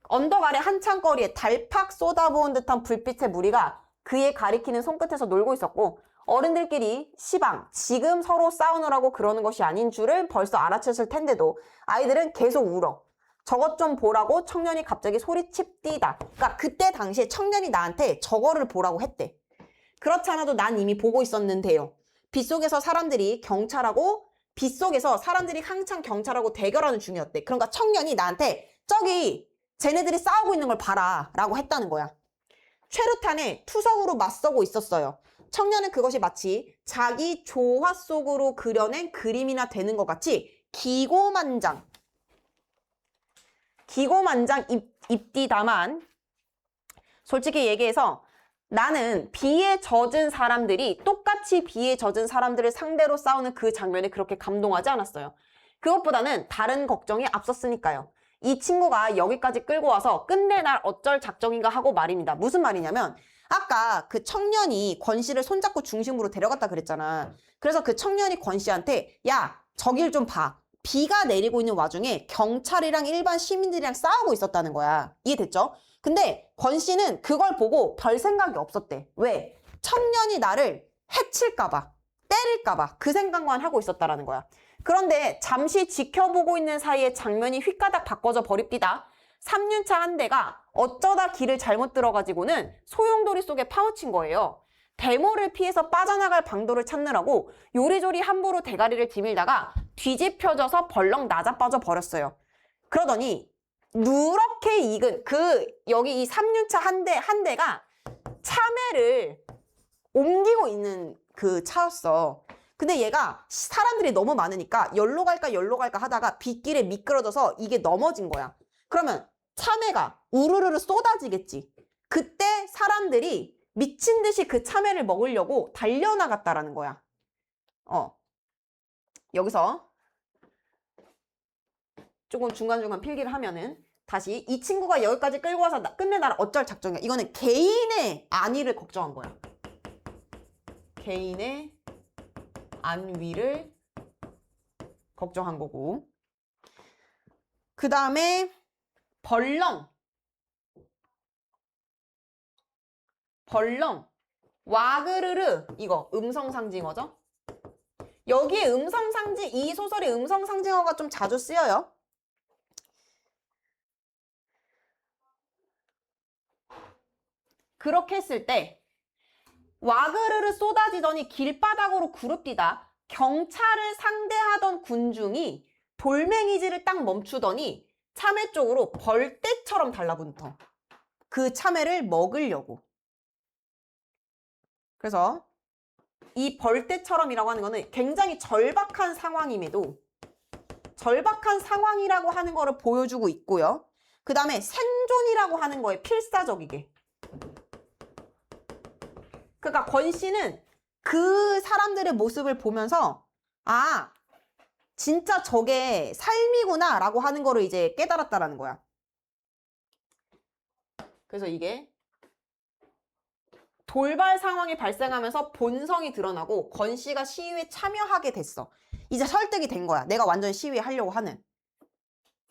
언덕 아래 한참 거리에 달팍 쏟아부은 듯한 불빛의 무리가 그의 가리키는 손끝에서 놀고 있었고, 어른들끼리 시방 지금 서로 싸우느라고 그러는 것이 아닌 줄을 벌써 알아챘을 텐데도 아이들은 계속 울어. 저것 좀 보라고 청년이 갑자기 소리칩디다. 그러니까 그때 당시에 청년이 나한테 저거를 보라고 했대. 그렇지 않아도 난 이미 보고 있었는데요. 빗속에서 사람들이 한창 경찰하고 대결하는 중이었대. 그러니까 청년이 나한테 저기 쟤네들이 싸우고 있는 걸 봐라 라고 했다는 거야. 최루탄에 투석으로 맞서고 있었어요. 청년은 그것이 마치 자기 조화 속으로 그려낸 그림이나 되는 것 같이 기고만장 입디다만, 솔직히 얘기해서 나는 비에 젖은 사람들이 똑같이 비에 젖은 사람들을 상대로 싸우는 그 장면에 그렇게 감동하지 않았어요. 그것보다는 다른 걱정이 앞섰으니까요. 이 친구가 여기까지 끌고 와서 끝내 날 어쩔 작정인가 하고 말입니다. 무슨 말이냐면 아까 그 청년이 권 씨를 손잡고 중심으로 데려갔다 그랬잖아. 그래서 그 청년이 권 씨한테 야, 저길 좀 봐. 비가 내리고 있는 와중에 경찰이랑 일반 시민들이랑 싸우고 있었다는 거야. 이해됐죠? 근데 권 씨는 그걸 보고 별 생각이 없었대. 왜? 청년이 나를 해칠까봐, 때릴까봐 그 생각만 하고 있었다라는 거야. 그런데 잠시 지켜보고 있는 사이에 장면이 휙가닥 바꿔져 버립디다. 3륜차 한 대가 어쩌다 길을 잘못 들어가지고는 소용돌이 속에 파묻힌 거예요. 대모를 피해서 빠져나갈 방도를 찾느라고 요리조리 함부로 대가리를 디밀다가 뒤집혀져서 벌렁 나자빠져 버렸어요. 그러더니 누렇게 익은 여기 이 3륜차 한 대가 참외를 옮기고 있는 그 차였어. 근데 얘가 사람들이 너무 많으니까 열로 갈까 하다가 빗길에 미끄러져서 이게 넘어진 거야. 그러면 참외가 우르르르 쏟아지겠지. 그때 사람들이 미친 듯이 그 참외를 먹으려고 달려나갔다라는 거야. 여기서 조금 중간중간 필기를 하면은 다시 이 친구가 여기까지 끌고 와서 끝내놔라 어쩔 작정이야. 이거는 개인의 안위를 걱정한 거야. 개인의 안위를 걱정한 거고. 그 다음에 벌렁, 와그르르, 이거 음성상징어죠? 여기에 이 소설에 음성상징어가 좀 자주 쓰여요. 그렇게 했을 때 와그르르 쏟아지더니 길바닥으로 그룹뛰다 경찰을 상대하던 군중이 돌멩이질을 딱 멈추더니 참외 쪽으로 벌떼처럼 달라붙어. 그 참외를 먹으려고. 그래서 이 벌떼처럼이라고 하는 거는 굉장히 절박한 상황임에도 절박한 상황이라고 하는 거를 보여주고 있고요. 그 다음에 생존이라고 하는 거에 필사적이게. 그러니까 권 씨는 그 사람들의 모습을 보면서 아, 진짜 저게 삶이구나 라고 하는 거를 이제 깨달았다라는 거야. 그래서 이게 돌발 상황이 발생하면서 본성이 드러나고 권 씨가 시위에 참여하게 됐어. 이제 설득이 된 거야. 내가 완전 시위에 하려고 하는.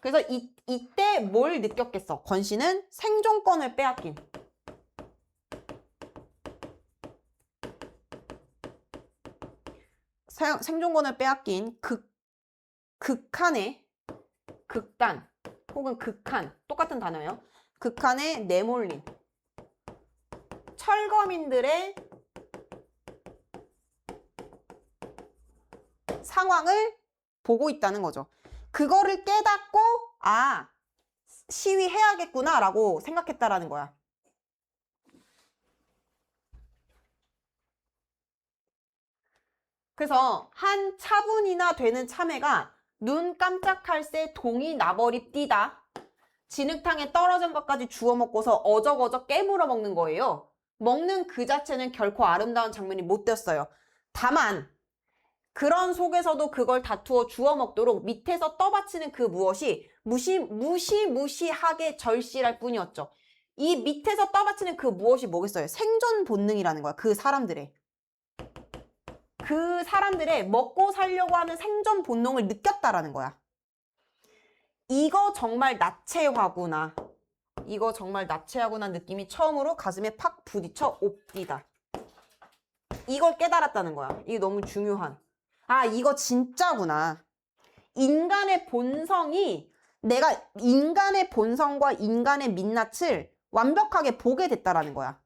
그래서 이때 뭘 느꼈겠어? 권 씨는 생존권을 빼앗긴. 생존권을 빼앗긴 극한의 극단 혹은 극한 똑같은 단어예요. 극한에 내몰린 철거민들의 상황을 보고 있다는 거죠. 그거를 깨닫고 아, 시위해야겠구나 라고 생각했다라는 거야. 그래서 한 차분이나 되는 참외가 눈 깜짝할 새 동이 나버립디다. 진흙탕에 떨어진 것까지 주워 먹고서 어적어적 깨물어 먹는 거예요. 먹는 그 자체는 결코 아름다운 장면이 못 되었어요. 다만 그런 속에서도 그걸 다투어 주워 먹도록 밑에서 떠받치는 그 무엇이 무시무시하게 절실할 뿐이었죠. 이 밑에서 떠받치는 그 무엇이 뭐겠어요? 생존 본능이라는 거야. 그 사람들의 먹고 살려고 하는 생존 본능을 느꼈다라는 거야. 이거 정말 나체화구나. 이거 정말 나체화구나 느낌이 처음으로 가슴에 팍 부딪혀 옵디다. 이걸 깨달았다는 거야. 이게 너무 중요한. 아, 이거 진짜구나. 인간의 본성이 내가 인간의 본성과 인간의 민낯을 완벽하게 보게 됐다라는 거야.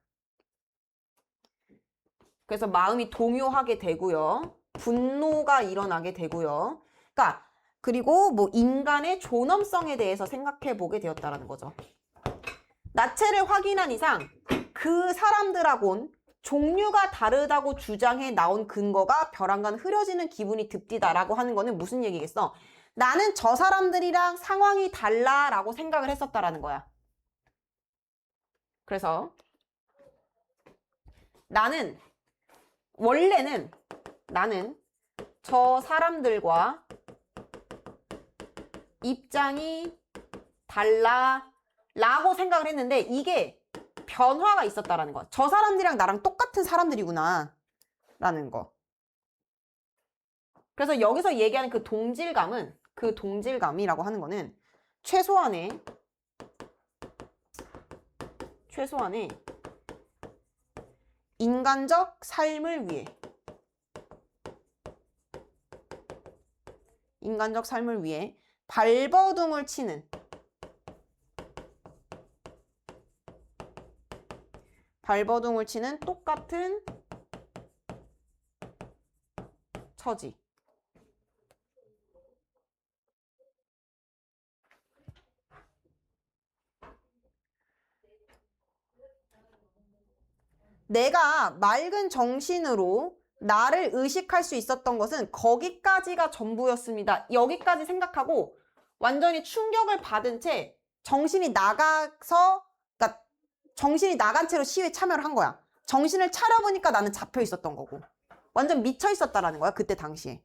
그래서 마음이 동요하게 되고요. 분노가 일어나게 되고요. 그러니까 그리고 뭐 인간의 존엄성에 대해서 생각해 보게 되었다라는 거죠. 나체를 확인한 이상 그 사람들하고는 종류가 다르다고 주장해 나온 근거가 벼랑간 흐려지는 기분이 듭디다라고 하는 거는 무슨 얘기겠어? 나는 저 사람들이랑 상황이 달라라고 생각을 했었다라는 거야. 그래서 원래는 나는 저 사람들과 입장이 달라라고 생각을 했는데 이게 변화가 있었다라는 거야. 저 사람들이랑 나랑 똑같은 사람들이구나 라는 거. 그래서 여기서 얘기하는 그 동질감이라고 하는 거는 최소한의 인간적 삶을 위해 발버둥을 치는 똑같은 처지. 내가 맑은 정신으로 나를 의식할 수 있었던 것은 거기까지가 전부였습니다. 여기까지 생각하고 완전히 충격을 받은 채 정신이 나가서, 그러니까 정신이 나간 채로 시위에 참여를 한 거야. 정신을 차려보니까 나는 잡혀 있었던 거고. 완전 미쳐 있었다라는 거야, 그때 당시에.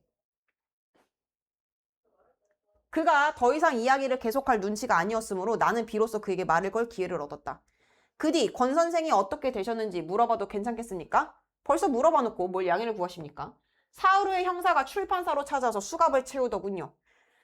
그가 더 이상 이야기를 계속할 눈치가 아니었으므로 나는 비로소 그에게 말을 걸 기회를 얻었다. 그 뒤 권 선생이 어떻게 되셨는지 물어봐도 괜찮겠습니까? 벌써 물어봐 놓고 뭘 양해를 구하십니까? 사흘 후에 형사가 출판사로 찾아서 수갑을 채우더군요.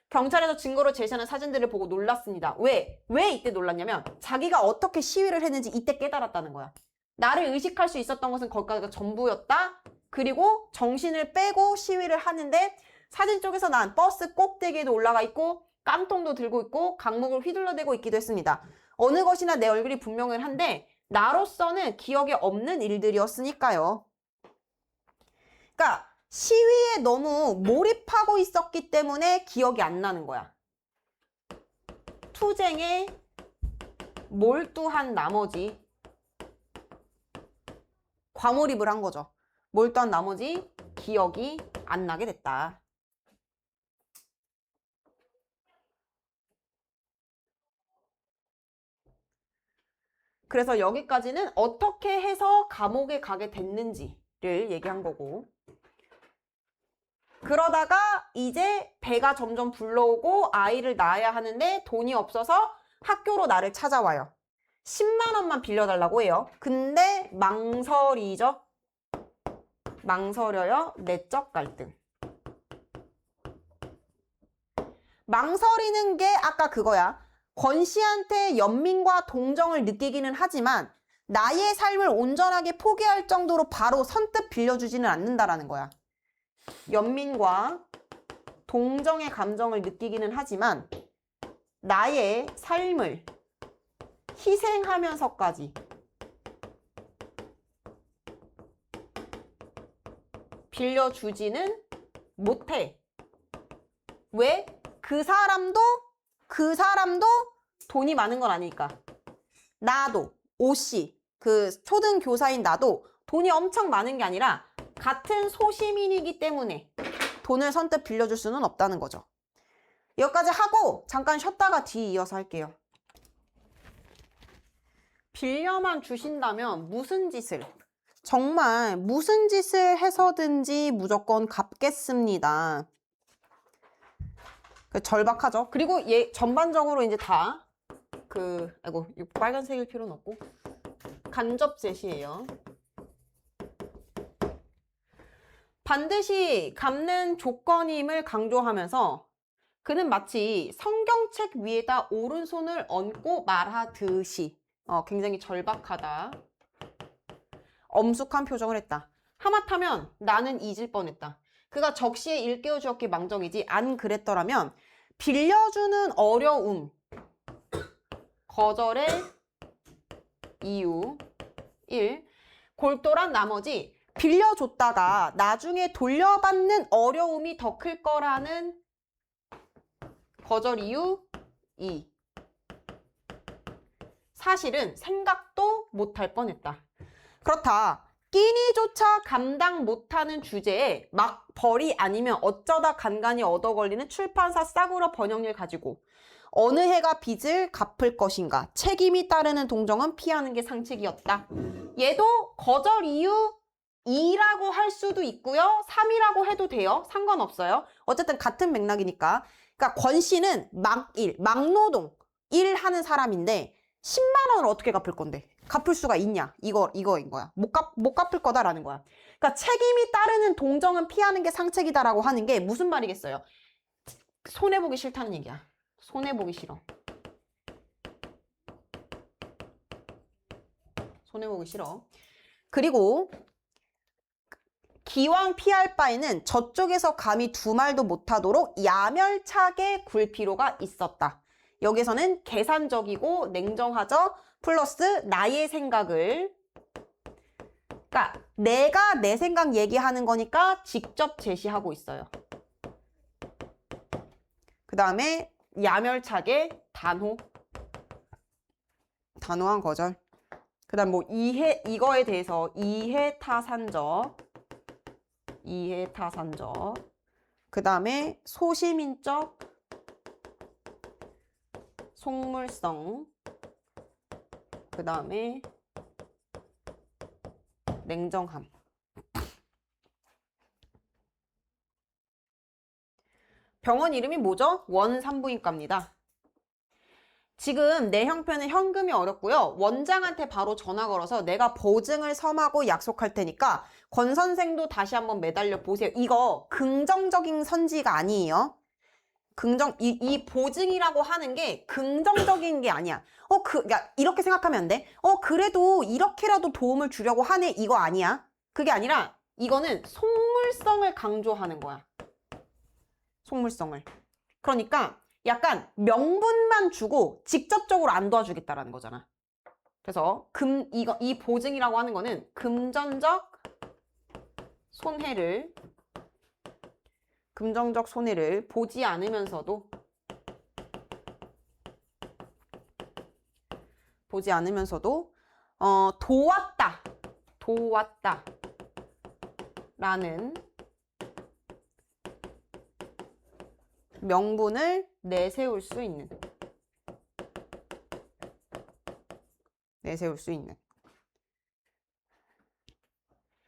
경찰에서 증거로 제시하는 사진들을 보고 놀랐습니다. 왜 이때 놀랐냐면 자기가 어떻게 시위를 했는지 이때 깨달았다는 거야. 나를 의식할 수 있었던 것은 거기까지가 전부였다. 그리고 정신을 빼고 시위를 하는데 사진 쪽에서 난 버스 꼭대기에도 올라가 있고 깡통도 들고 있고 강목을 휘둘러대고 있기도 했습니다. 어느 것이나 내 얼굴이 분명은 한데 나로서는 기억에 없는 일들이었으니까요. 그러니까 시위에 너무 몰입하고 있었기 때문에 기억이 안 나는 거야. 투쟁에 몰두한 나머지 과몰입을 한 거죠. 몰두한 나머지 기억이 안 나게 됐다. 그래서 여기까지는 어떻게 해서 감옥에 가게 됐는지를 얘기한 거고, 그러다가 이제 배가 점점 불러오고 아이를 낳아야 하는데 돈이 없어서 학교로 나를 찾아와요. 10만 원만 빌려달라고 해요. 근데 망설이죠. 망설여요. 내적 갈등. 망설이는 게 아까 그거야. 권 씨한테 연민과 동정을 느끼기는 하지만 나의 삶을 온전하게 포기할 정도로 바로 선뜻 빌려주지는 않는다라는 거야. 연민과 동정의 감정을 느끼기는 하지만 나의 삶을 희생하면서까지 빌려주지는 못해. 왜? 그 사람도 돈이 많은 건 아니니까. 나도, 오씨, 그 초등교사인 나도 돈이 엄청 많은 게 아니라 같은 소시민이기 때문에 돈을 선뜻 빌려줄 수는 없다는 거죠. 여기까지 하고 잠깐 쉬었다가 뒤 이어서 할게요. 빌려만 주신다면 무슨 짓을, 정말 무슨 짓을 해서든지 무조건 갚겠습니다. 절박하죠. 그리고 얘 전반적으로 이제 다 아이고 이 빨간색일 필요는 없고 간접 제시예요. 반드시 갚는 조건임을 강조하면서 그는 마치 성경책 위에다 오른손을 얹고 말하듯이 굉장히 절박하다. 엄숙한 표정을 했다. 하마터면 나는 잊을 뻔했다. 그가 적시에 일깨워 주었기 망정이지 안 그랬더라면 빌려주는 어려움, 거절의 이유 1. 골똘한 나머지 빌려줬다가 나중에 돌려받는 어려움이 더 클 거라는 거절 이유 2. 사실은 생각도 못할 뻔했다. 그렇다. 끼니조차 감당 못하는 주제에 막 벌이 아니면 어쩌다 간간히 얻어 걸리는 출판사 싸구려 번역일 가지고 어느 해가 빚을 갚을 것인가 책임이 따르는 동정은 피하는 게 상책이었다. 얘도 거절 이유 2라고 할 수도 있고요. 3이라고 해도 돼요. 상관없어요. 어쨌든 같은 맥락이니까. 그러니까 권 씨는 막노동 일하는 사람인데 10만 원을 어떻게 갚을 건데? 갚을 수가 있냐? 이거인 거야. 못 갚을 거다라는 거야. 그러니까 책임이 따르는 동정은 피하는 게 상책이다라고 하는 게 무슨 말이겠어요? 손해보기 싫다는 얘기야. 손해보기 싫어. 손해보기 싫어. 그리고 기왕 피할 바에는 저쪽에서 감히 두 말도 못하도록 야멸차게 굴 필요가 있었다. 여기서는 계산적이고 냉정하죠. 플러스 나의 생각을 그러니까 내가 내 생각 얘기하는 거니까 직접 제시하고 있어요. 그 다음에 야멸차게 단호한 거절. 그 다음 뭐 이거에 대해서 이해타산적. 그 다음에 소시민적 속물성. 그 다음에 냉정함. 병원 이름이 뭐죠? 원산부인과입니다. 지금 내 형편은 현금이 어렵고요. 원장한테 바로 전화 걸어서 내가 보증을 서하고 약속할 테니까 권 선생도 다시 한번 매달려 보세요. 이거 긍정적인 선지가 아니에요. 이 보증이라고 하는 게 긍정적인 게 아니야. 야, 이렇게 생각하면 안 돼. 그래도 이렇게라도 도움을 주려고 하네. 이거 아니야. 그게 아니라 이거는 속물성을 강조하는 거야. 속물성을. 그러니까 약간 명분만 주고 직접적으로 안 도와주겠다라는 거잖아. 그래서 이 보증이라고 하는 거는 금전적 손해를 보지 않으면서도 도왔다라는 명분을 내세울 수 있는.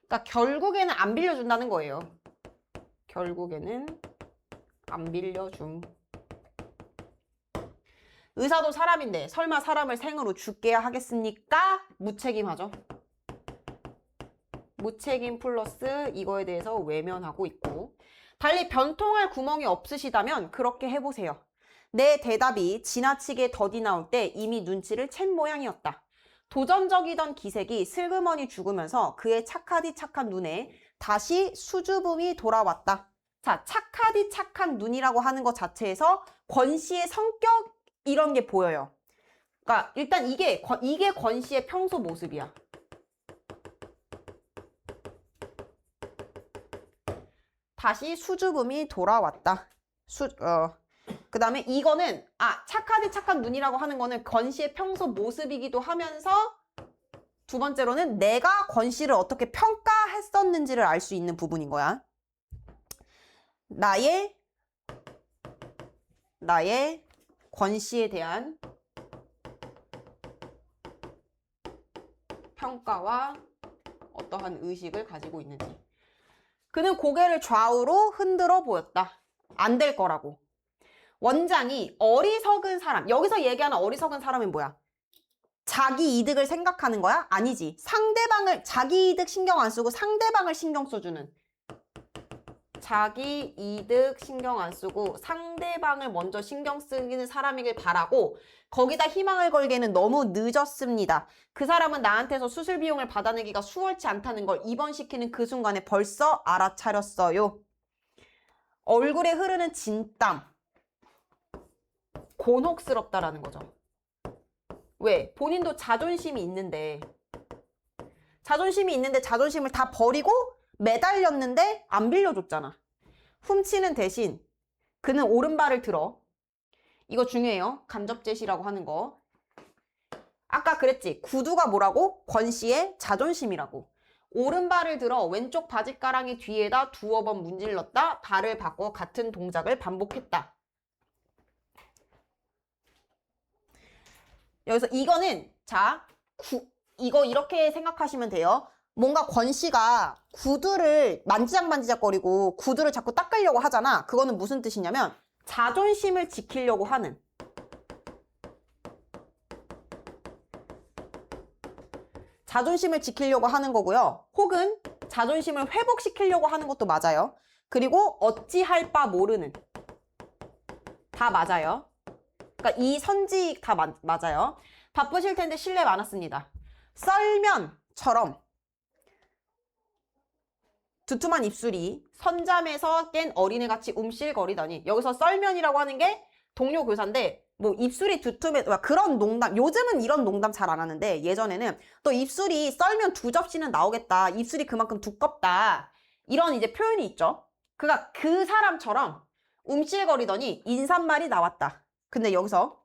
그러니까 결국에는 안 빌려준다는 거예요. 결국에는 안 빌려줌. 의사도 사람인데 설마 사람을 생으로 죽게 하겠습니까? 무책임하죠. 무책임 플러스 이거에 대해서 외면하고 있고. 달리 변통할 구멍이 없으시다면 그렇게 해보세요. 내 대답이 지나치게 더디 나올 때 이미 눈치를 챈 모양이었다. 도전적이던 기색이 슬그머니 죽으면서 그의 착하디 착한 눈에 다시 수줍음이 돌아왔다. 자, 착하디 착한 눈이라고 하는 것 자체에서 권 씨의 성격 이런 게 보여요. 그러니까 일단 이게 권 씨의 평소 모습이야. 다시 수줍음이 돌아왔다. 그 다음에 이거는 착하디 착한 눈이라고 하는 거는 권 씨의 평소 모습이기도 하면서 두 번째로는 내가 권 씨를 어떻게 평가했었는지를 알 수 있는 부분인 거야. 나의 권 씨에 대한 평가와 어떠한 의식을 가지고 있는지. 그는 고개를 좌우로 흔들어 보였다. 안 될 거라고. 원장이 어리석은 사람, 여기서 얘기하는 어리석은 사람은 뭐야? 자기 이득을 생각하는 거야? 아니지. 자기 이득 신경 안 쓰고 상대방을 신경 써주는. 자기 이득 신경 안 쓰고 상대방을 먼저 신경 쓰는 사람이길 바라고 거기다 희망을 걸기에는 너무 늦었습니다. 그 사람은 나한테서 수술 비용을 받아내기가 수월치 않다는 걸 입원시키는 그 순간에 벌써 알아차렸어요. 얼굴에 흐르는 진땀. 곤혹스럽다라는 거죠. 왜? 본인도 자존심이 있는데 자존심을 다 버리고 매달렸는데 안 빌려줬잖아. 훔치는 대신 그는 오른발을 들어. 이거 중요해요. 간접제시라고 하는 거. 아까 그랬지. 구두가 뭐라고? 권 씨의 자존심이라고. 오른발을 들어 왼쪽 바지가랑이 뒤에다 두어 번 문질렀다. 발을 바꿔 같은 동작을 반복했다. 여기서 이거는 이거 이렇게 생각하시면 돼요. 뭔가 권 씨가 구두를 만지작거리고 구두를 자꾸 닦으려고 하잖아. 그거는 무슨 뜻이냐면 자존심을 지키려고 하는. 자존심을 지키려고 하는 거고요. 혹은 자존심을 회복시키려고 하는 것도 맞아요. 그리고 어찌할 바 모르는. 다 맞아요. 그러니까 이 선지 다 맞아요. 바쁘실 텐데 실례 많았습니다. 썰면처럼 두툼한 입술이 선잠에서 깬 어린애같이 움찔거리더니 여기서 썰면이라고 하는 게 동료 교사인데 뭐 입술이 두툼해 그런 농담 요즘은 이런 농담 잘 안 하는데 예전에는 또 입술이 썰면 2접시는 나오겠다. 입술이 그만큼 두껍다. 이런 이제 표현이 있죠. 그러니까 그 사람처럼 움찔거리더니 인사말이 나왔다. 근데 여기서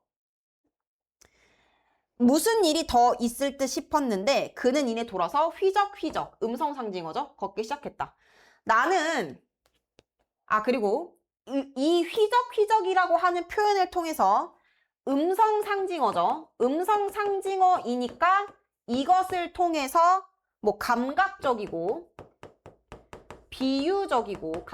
무슨 일이 더 있을 듯 싶었는데 그는 이내 돌아서 휘적휘적 음성상징어죠. 걷기 시작했다. 나는 그리고 이 휘적휘적이라고 하는 표현을 통해서 음성상징어죠. 음성상징어이니까 이것을 통해서 뭐 감각적이고 비유적이고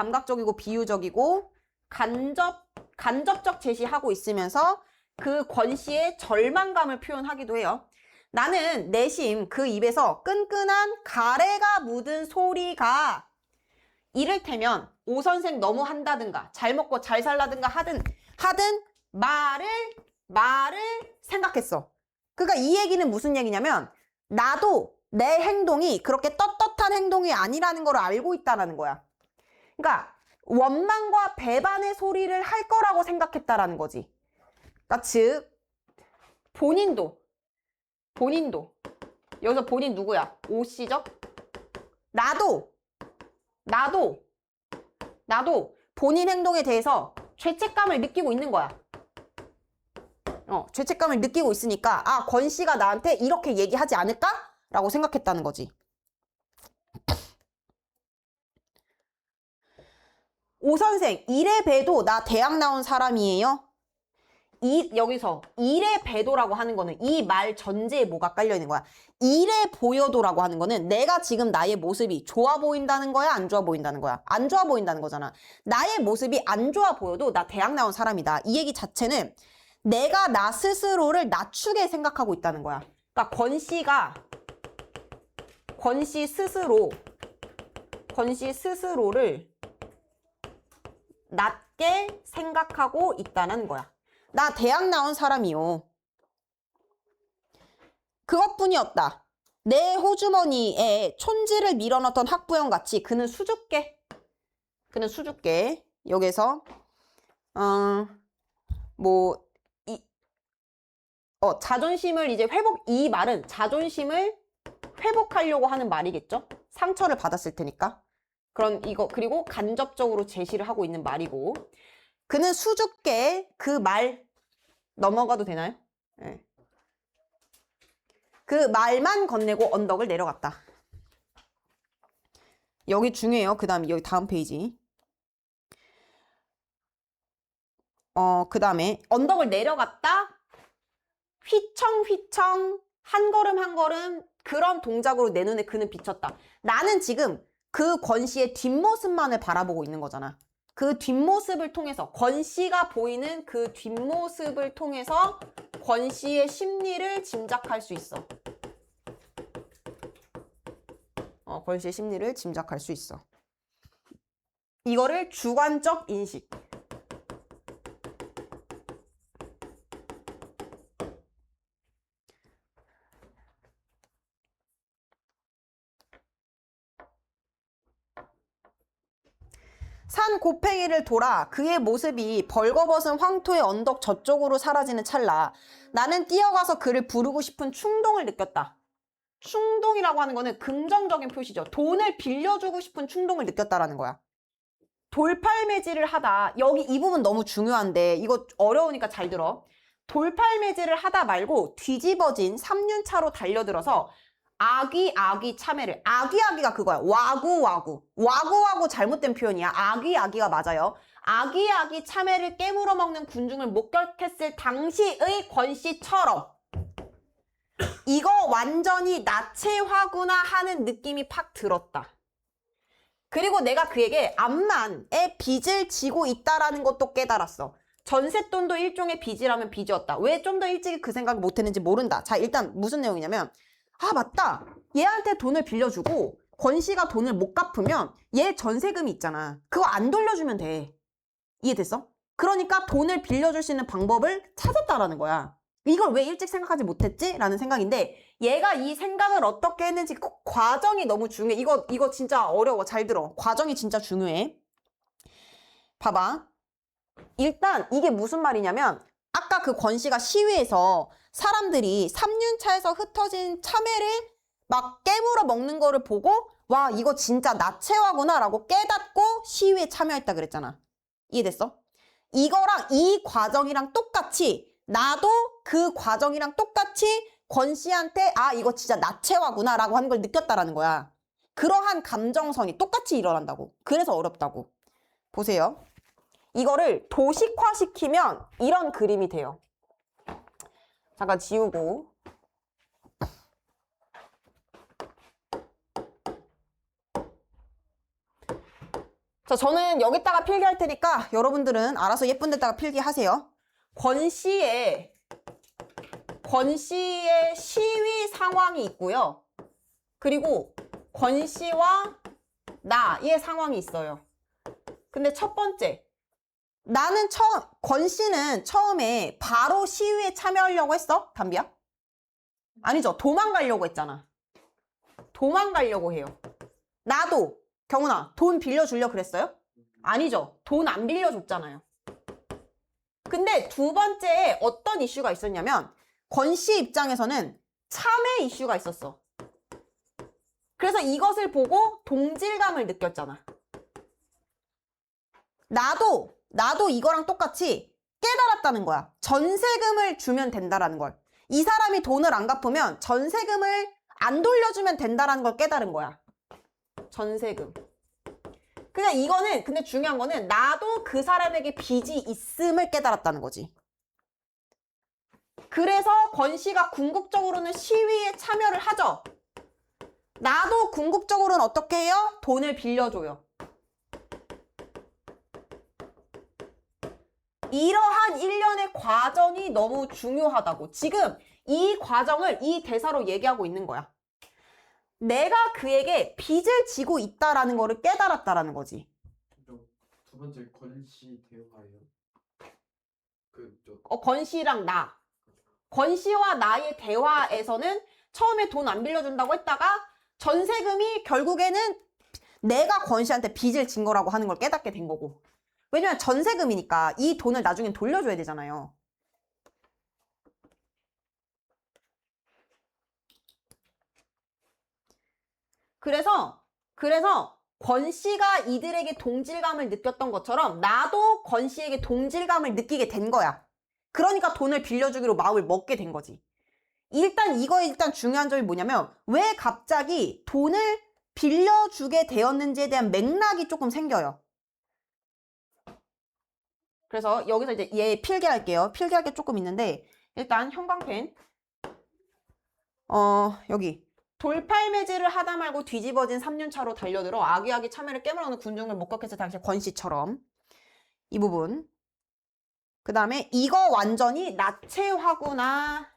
간접적 제시하고 있으면서 그 권씨의 절망감을 표현하기도 해요. 나는 내심 그 입에서 끈끈한 가래가 묻은 소리가 이를테면 오 선생 너무 한다든가 잘 먹고 잘 살라든가 하든 말을 생각했어. 그러니까 이 얘기는 무슨 얘기냐면 나도 내 행동이 그렇게 떳떳한 행동이 아니라는 걸 알고 있다라는 거야. 그러니까 원망과 배반의 소리를 할 거라고 생각했다라는 거지. 그러니까 즉 본인도 여기서 본인 누구야? 오씨죠? 나도 본인 행동에 대해서 죄책감을 느끼고 있는 거야. 죄책감을 느끼고 있으니까 권씨가 나한테 이렇게 얘기하지 않을까? 라고 생각했다는 거지. 오 선생, 이래 봬도 나 대학 나온 사람이에요? 여기서 이래 봬도라고 하는 거는 이 말 전제에 뭐가 깔려 있는 거야? 이래 보여도라고 하는 거는 내가 지금 나의 모습이 좋아 보인다는 거야? 안 좋아 보인다는 거야? 안 좋아 보인다는 거잖아. 나의 모습이 안 좋아 보여도 나 대학 나온 사람이다. 이 얘기 자체는 내가 나 스스로를 낮추게 생각하고 있다는 거야. 그러니까 권씨 스스로를 낮게 생각하고 있다는 거야. 나 대학 나온 사람이요. 그것뿐이었다. 내 호주머니에 촌지를 밀어넣던 학부형 같이 그는 수줍게 여기서 자존심을 이제 이 말은 자존심을 회복하려고 하는 말이겠죠? 상처를 받았을 테니까. 그리고 간접적으로 제시를 하고 있는 말이고. 그는 수줍게 그 말 넘어가도 되나요? 네. 그 말만 건네고 언덕을 내려갔다. 여기 중요해요. 그 다음에 여기 다음 페이지. 그 다음에 언덕을 내려갔다. 휘청휘청 한 걸음 한 걸음 그런 동작으로 내 눈에 그는 비쳤다. 나는 지금 그 권씨의 뒷모습만을 바라보고 있는 거잖아. 그 뒷모습을 통해서 권씨가 보이는 그 뒷모습을 통해서 권씨의 심리를 짐작할 수 있어. 권씨의 심리를 짐작할 수 있어. 이거를 주관적 인식. 산 곱팽이를 돌아 그의 모습이 벌거벗은 황토의 언덕 저쪽으로 사라지는 찰나 나는 뛰어가서 그를 부르고 싶은 충동을 느꼈다. 충동이라고 하는 거는 긍정적인 표시죠. 돈을 빌려주고 싶은 충동을 느꼈다라는 거야. 돌팔매질을 하다. 여기 이 부분 너무 중요한데 이거 어려우니까 잘 들어. 돌팔매질을 하다 말고 뒤집어진 3륜차로 달려들어서 아귀 참외를 아귀가 그거야. 와구 잘못된 표현이야. 아귀가 맞아요. 아귀 참외를 깨물어 먹는 군중을 목격했을 당시의 권씨처럼 이거 완전히 나체화구나 하는 느낌이 팍 들었다. 그리고 내가 그에게 암만의 빚을 지고 있다라는 것도 깨달았어. 전셋돈도 일종의 빚이라면 빚이었다. 왜 좀 더 일찍 그 생각을 못했는지 모른다. 자, 일단 무슨 내용이냐면 맞다. 얘한테 돈을 빌려주고 권씨가 돈을 못 갚으면 얘 전세금이 있잖아. 그거 안 돌려주면 돼. 이해됐어? 그러니까 돈을 빌려줄 수 있는 방법을 찾았다라는 거야. 이걸 왜 일찍 생각하지 못했지? 라는 생각인데 얘가 이 생각을 어떻게 했는지 그 과정이 너무 중요해. 이거 진짜 어려워. 잘 들어. 과정이 진짜 중요해. 봐봐. 일단 이게 무슨 말이냐면 아까 그 권씨가 시위에서 사람들이 3륜차에서 흩어진 참외를 막 깨물어 먹는 거를 보고 와 이거 진짜 나체화구나 라고 깨닫고 시위에 참여했다 그랬잖아. 이해됐어? 이거랑 이 과정이랑 똑같이 나도 그 과정이랑 똑같이 권씨한테 아 이거 진짜 나체화구나 라고 하는 걸 느꼈다라는 거야. 그러한 감정선이 똑같이 일어난다고. 그래서 어렵다고. 보세요. 이거를 도식화시키면 이런 그림이 돼요. 잠깐 지우고. 자, 저는 여기다가 필기할 테니까 여러분들은 알아서 예쁜 데다가 필기하세요. 권씨의 시위 상황이 있고요. 그리고 권씨와 나의 상황이 있어요. 근데 첫 번째, 권씨는 처음에 바로 시위에 참여하려고 했어? 담비야? 아니죠. 도망가려고 했잖아. 도망가려고 해요. 나도, 경훈아, 돈 빌려주려고 그랬어요? 아니죠. 돈 안 빌려줬잖아요. 근데 두 번째에 어떤 이슈가 있었냐면 권씨 입장에서는 참회 이슈가 있었어. 그래서 이것을 보고 동질감을 느꼈잖아. 나도 이거랑 똑같이 깨달았다는 거야. 전세금을 주면 된다라는 걸. 이 사람이 돈을 안 갚으면 전세금을 안 돌려주면 된다라는 걸 깨달은 거야. 전세금. 그냥 이거는 근데 중요한 거는 나도 그 사람에게 빚이 있음을 깨달았다는 거지. 그래서 권씨가 궁극적으로는 시위에 참여를 하죠. 나도 궁극적으로는 어떻게 해요? 돈을 빌려줘요. 이러한 일련의 과정이 너무 중요하다고. 지금 이 과정을 이 대사로 얘기하고 있는 거야. 내가 그에게 빚을 지고 있다라는 거를 깨달았다라는 거지. 두 번째 권씨 대화예요. 권씨랑 나. 권씨와 나의 대화에서는 처음에 돈 안 빌려준다고 했다가 전세금이 결국에는 내가 권씨한테 빚을 진 거라고 하는 걸 깨닫게 된 거고. 왜냐면 전세금이니까 이 돈을 나중엔 돌려줘야 되잖아요. 그래서 권씨가 이들에게 동질감을 느꼈던 것처럼 나도 권씨에게 동질감을 느끼게 된 거야. 그러니까 돈을 빌려주기로 마음을 먹게 된 거지. 일단 중요한 점이 뭐냐면 왜 갑자기 돈을 빌려주게 되었는지에 대한 맥락이 조금 생겨요. 그래서 여기서 이제 얘 필기할게요. 필기할 게 조금 있는데 일단 형광펜 여기 돌팔매질을 하다 말고 뒤집어진 3륜차로 달려들어 아기아기 참외를 깨물어오는 군중을 목격했을 당시 권씨처럼 이 부분. 그 다음에 이거 완전히 나체화구나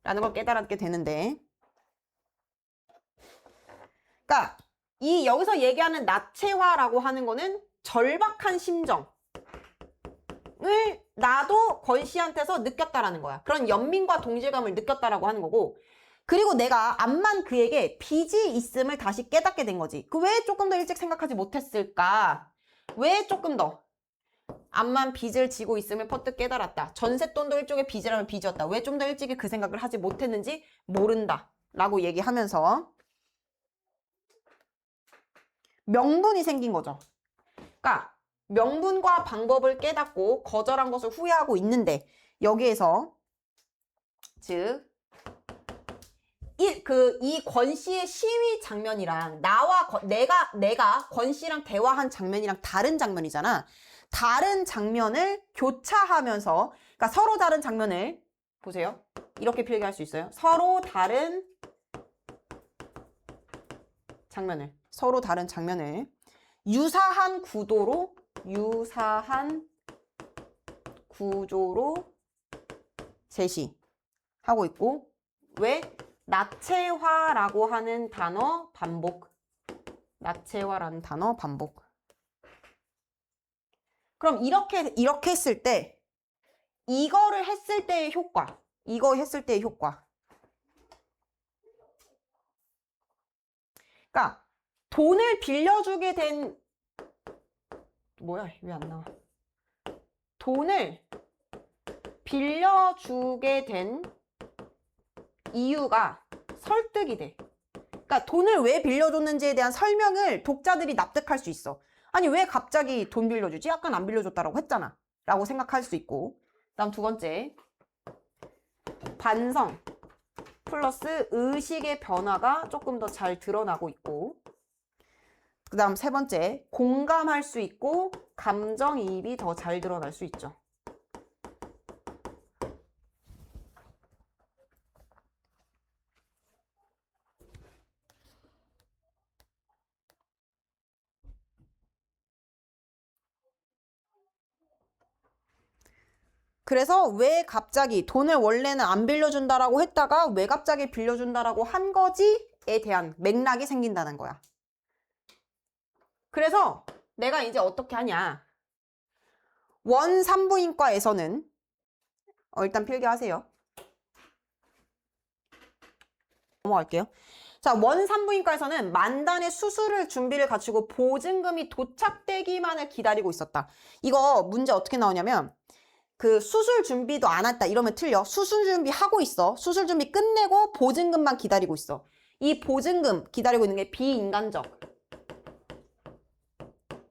라는 걸 깨달았게 되는데, 그러니까 이 여기서 얘기하는 나체화라고 하는 거는 절박한 심정을 나도 권씨한테서 느꼈다라는 거야. 그런 연민과 동질감을 느꼈다라고 하는 거고, 그리고 내가 암만 그에게 빚이 있음을 다시 깨닫게 된 거지. 그 왜 조금 더 일찍 생각하지 못했을까? 왜 조금 더? 암만 빚을 지고 있음을 퍼뜩 깨달았다. 전셋돈도 일종의 빚이라면 빚이었다. 왜 좀 더 일찍이 그 생각을 하지 못했는지 모른다. 라고 얘기하면서 명분이 생긴 거죠. 그러니까 명분과 방법을 깨닫고 거절한 것을 후회하고 있는데 여기에서 즉 이 권씨의 시위 장면이랑 내가 권씨랑 대화한 장면이랑 다른 장면이잖아. 다른 장면을 교차하면서, 그러니까 서로 다른 장면을 보세요. 이렇게 필기할 수 있어요. 서로 다른 장면을 유사한 구조로 제시하고 있고, 왜? 나체화라고 하는 단어 반복. 나체화라는 단어 반복. 그럼 이렇게 했을 때, 이거를 했을 때의 효과. 그러니까 돈을 빌려주게 된, 뭐야, 왜 안 나와? 돈을 빌려주게 된 이유가 설득이 돼. 그러니까 돈을 왜 빌려줬는지에 대한 설명을 독자들이 납득할 수 있어. 아니 왜 갑자기 돈 빌려주지? 아까 안 빌려줬다라고 했잖아 라고 생각할 수 있고. 다음 두 번째, 반성 플러스 의식의 변화가 조금 더 잘 드러나고 있고, 그 다음 세 번째, 공감할 수 있고 감정이입이 더 잘 드러날 수 있죠. 그래서 왜 갑자기 돈을 원래는 안 빌려준다라고 했다가 왜 갑자기 빌려준다라고 한 거지에 대한 맥락이 생긴다는 거야. 그래서 내가 이제 어떻게 하냐. 원산부인과에서는 일단 필기하세요. 넘어갈게요. 자, 원산부인과에서는 만단의 수술을 준비를 갖추고 보증금이 도착되기만을 기다리고 있었다. 이거 문제 어떻게 나오냐면 그 수술 준비도 안 했다 이러면 틀려. 수술 준비 하고 있어. 수술 준비 끝내고 보증금만 기다리고 있어. 이 보증금 기다리고 있는 게 비인간적,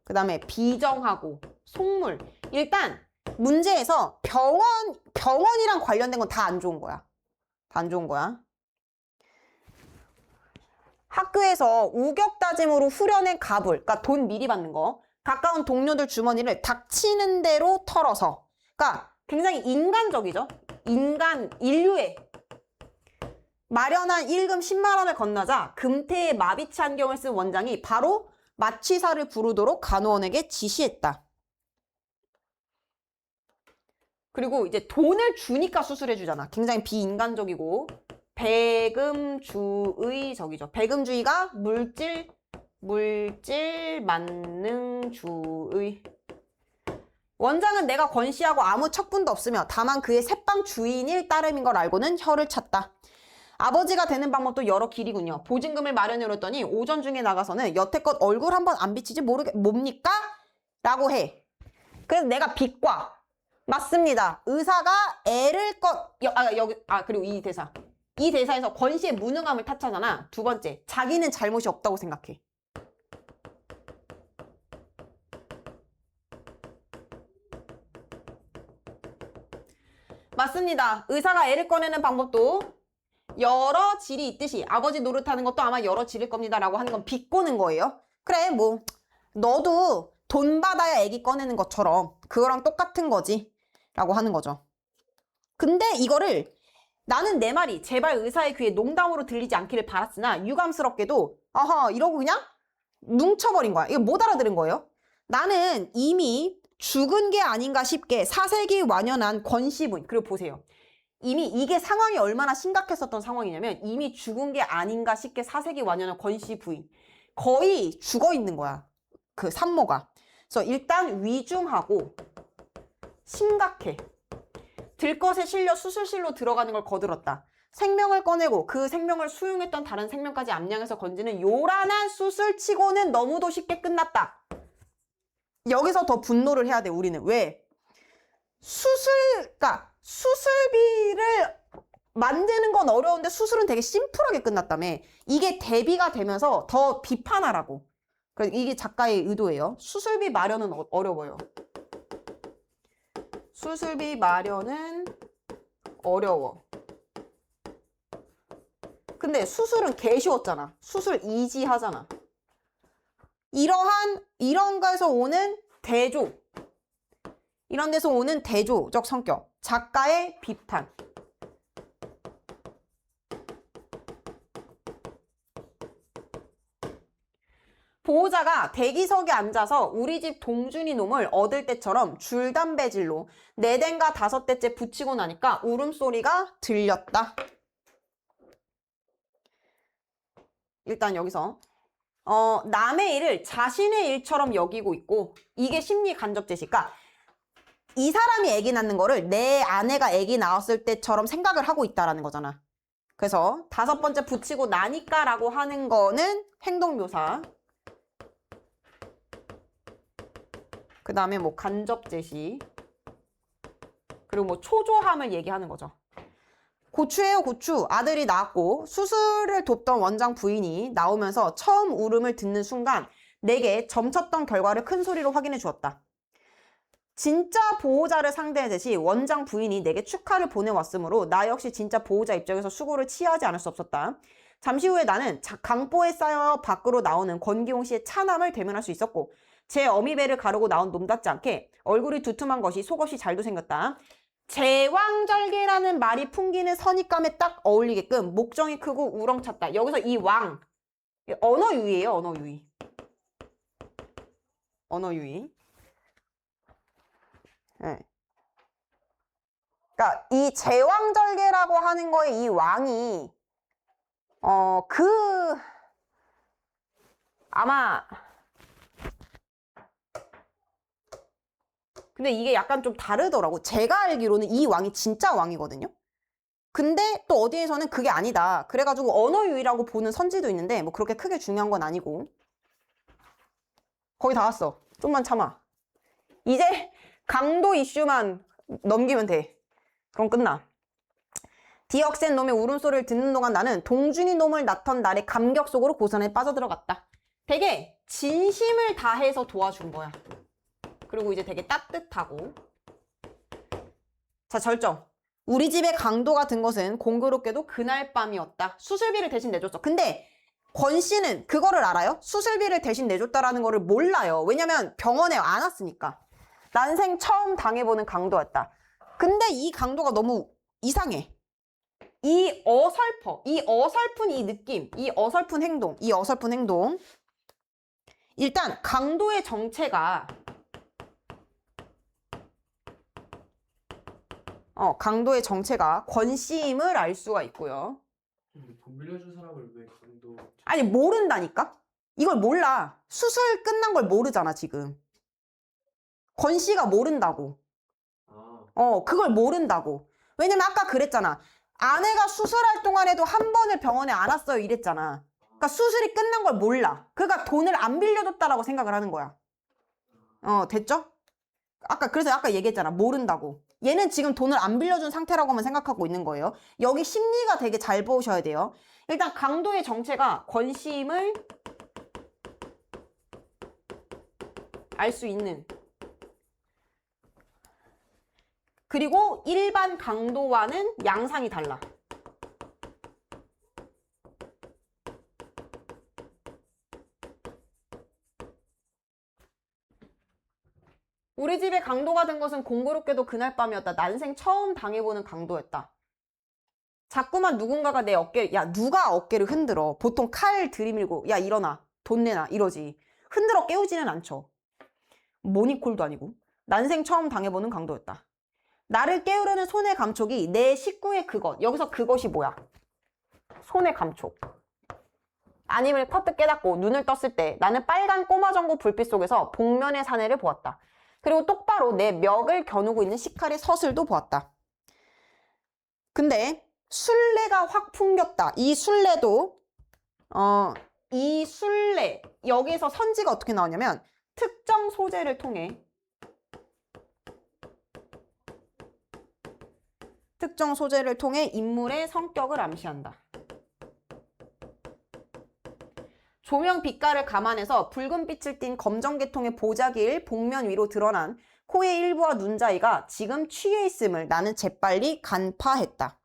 그 다음에 비정하고 속물. 일단 문제에서 병원이랑 관련된 건 다 안 좋은 거야. 다 안 좋은 거야. 학교에서 우격다짐으로 후려낸 갑을, 그러니까 돈 미리 받는 거, 가까운 동료들 주머니를 닥치는 대로 털어서, 그러니까 굉장히 인간적이죠. 인류에 마련한 일금 10만 원을 건너자 금태의 마비치 안경을 쓴 원장이 바로 마취사를 부르도록 간호원에게 지시했다. 그리고 이제 돈을 주니까 수술해 주잖아. 굉장히 비인간적이고 배금주의적이죠. 배금주의가 물질 만능주의. 원장은 내가 권씨하고 아무 척분도 없으며 다만 그의 새빵 주인일 따름인 걸 알고는 혀를 찼다. 아버지가 되는 방법도 여러 길이군요. 보증금을 마련해놓았더니 오전 중에 나가서는 여태껏 얼굴 한번 안 비치지 뭡니까? 라고 해. 그래서 내가 빚과 맞습니다. 의사가 애를 그리고 이 대사. 이 대사에서 권씨의 무능함을 탓하잖아. 두 번째, 자기는 잘못이 없다고 생각해. 맞습니다. 의사가 애를 꺼내는 방법도 여러 질이 있듯이 아버지 노릇하는 것도 아마 여러 질일 겁니다 라고 하는 건 비꼬는 거예요. 그래 뭐 너도 돈 받아야 애기 꺼내는 것처럼 그거랑 똑같은 거지 라고 하는 거죠. 근데 이거를 나는 내 말이 제발 의사의 귀에 농담으로 들리지 않기를 바랐으나 유감스럽게도 아하 이러고 그냥 뭉쳐버린 거야. 이거 못 알아들은 거예요. 나는 이미 죽은 게 아닌가 싶게 사색이 완연한 권씨 부인. 그리고 보세요. 이미 이게 상황이 얼마나 심각했었던 상황이냐면 이미 죽은 게 아닌가 싶게 사색이 완연한 권씨 부인. 거의 죽어 있는 거야. 그 산모가. 그래서 일단 위중하고 심각해. 들것에 실려 수술실로 들어가는 걸 거들었다. 생명을 꺼내고 그 생명을 수용했던 다른 생명까지 암양해서 건지는 요란한 수술치고는 너무도 쉽게 끝났다. 여기서 더 분노를 해야 돼, 우리는. 왜? 그러니까 수술비를 만드는 건 어려운데 수술은 되게 심플하게 끝났다며. 이게 대비가 되면서 더 비판하라고. 그래서 이게 작가의 의도예요. 수술비 마련은 어려워요. 수술비 마련은 어려워. 근데 수술은 개 쉬웠잖아. 수술 이지하잖아. 이런 거에서 오는 이런 데서 오는 대조적 성격. 작가의 비판. 보호자가 대기석에 앉아서 우리 집 동준이 놈을 얻을 때처럼 줄담배질로 4대인가 5대째 붙이고 나니까 울음소리가 들렸다. 일단 여기서 남의 일을 자신의 일처럼 여기고 있고 이게 심리 간접 제시가 이 사람이 아기 낳는 거를 내 아내가 아기 낳았을 때처럼 생각을 하고 있다라는 거잖아. 그래서 5번째 붙이고 나니까 라고 하는 거는 행동묘사. 그 다음에 뭐 간접 제시. 그리고 뭐 초조함을 얘기하는 거죠. 고추예요, 고추. 아들이 낳았고 수술을 돕던 원장 부인이 나오면서 처음 울음을 듣는 순간 내게 점쳤던 결과를 큰 소리로 확인해 주었다. 진짜 보호자를 상대하듯이 원장 부인이 내게 축하를 보내왔으므로 나 역시 진짜 보호자 입장에서 수고를 취하지 않을 수 없었다. 잠시 후에 나는 강보에 쌓여 밖으로 나오는 권기홍 씨의 차남을 대면할 수 있었고 제 어미배를 가르고 나온 놈답지 않게 얼굴이 두툼한 것이 속옷이 잘도 생겼다. 제왕절개라는 말이 풍기는 선입감에 딱 어울리게끔 목정이 크고 우렁찼다. 여기서 이 왕, 언어유희예요, 언어유희. 언어유희. 네. 그러니까 이 제왕절개라고 하는 거에 이 왕이 아마 근데 이게 약간 좀 다르더라고. 제가 알기로는 이 왕이 진짜 왕이거든요. 근데 또 어디에서는 그게 아니다. 그래가지고 언어유희라고 보는 선지도 있는데 뭐 그렇게 크게 중요한 건 아니고. 거의 다 왔어. 좀만 참아. 이제 강도 이슈만 넘기면 돼. 그럼 끝나. 디억센 놈의 울음소리를 듣는 동안 나는 동준이 놈을 낳던 날의 감격 속으로 고선에 빠져들어갔다. 되게 진심을 다해서 도와준 거야. 그리고 이제 되게 따뜻하고. 자, 절정. 우리 집에 강도가 든 것은 공교롭게도 그날 밤이었다. 수술비를 대신 내줬어. 근데 권 씨는 그거를 알아요? 수술비를 대신 내줬다라는 거를 몰라요. 왜냐면 병원에 안 왔으니까. 난생 처음 당해보는 강도였다. 근데 이 강도가 너무 이상해. 이 어설픈 이 느낌, 이 어설픈 행동. 일단 강도의 정체가 권 씨임을 알 수가 있고요. 돈 빌려준 사람을 왜 강도? 아니 모른다니까? 이걸 몰라. 수술 끝난 걸 모르잖아 지금. 권 씨가 모른다고. 그걸 모른다고. 왜냐면 아까 그랬잖아. 아내가 수술할 동안에도 한 번을 병원에 안 왔어요 이랬잖아. 그러니까 수술이 끝난 걸 몰라. 그러니까 돈을 안 빌려줬다라고 생각을 하는 거야. 됐죠? 그래서 아까 얘기했잖아. 모른다고. 얘는 지금 돈을 안 빌려준 상태라고만 생각하고 있는 거예요. 여기 심리가 되게 잘 보셔야 돼요. 일단 강도의 정체가 권씨임을 알 수 있는. 그리고 일반 강도와는 양상이 달라. 우리 집에 강도가 된 것은 공교롭게도 그날 밤이었다. 난생 처음 당해보는 강도였다. 자꾸만 누군가가 내 어깨, 야 누가 어깨를 흔들어. 보통 칼 들이밀고 야 일어나, 돈 내놔 이러지. 흔들어 깨우지는 않죠. 모니콜도 아니고. 난생 처음 당해보는 강도였다. 나를 깨우려는 손의 감촉이 내 식구의 그것. 여기서 그것이 뭐야? 손의 감촉. 아님을 퍼뜩 깨닫고 눈을 떴을 때 나는 빨간 꼬마전구 불빛 속에서 복면의 사내를 보았다. 그리고 똑바로 내 멱을 겨누고 있는 식칼의 서슬도 보았다. 근데 술래가 확 풍겼다. 이 술래도 여기서 선지가 어떻게 나오냐면 특정 소재를 통해 인물의 성격을 암시한다. 조명 빛깔을 감안해서 붉은 빛을 띤 검정계통의 보자기일 복면 위로 드러난 코의 일부와 눈자위가 지금 취해 있음을 나는 재빨리 간파했다.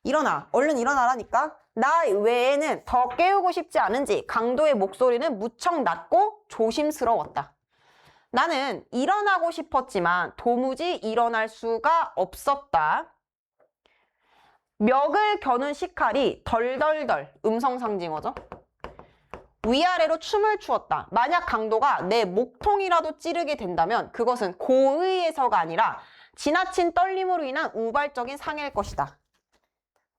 일어나, 얼른 일어나라니까. 나 외에는 더 깨우고 싶지 않은지 강도의 목소리는 무척 낮고 조심스러웠다. 나는 일어나고 싶었지만 도무지 일어날 수가 없었다. 멱을 겨눈 식칼이 덜덜덜, 음성상징어죠. 위아래로 춤을 추었다. 만약 강도가 내 목통이라도 찌르게 된다면 그것은 고의에서가 아니라 지나친 떨림으로 인한 우발적인 상해일 것이다.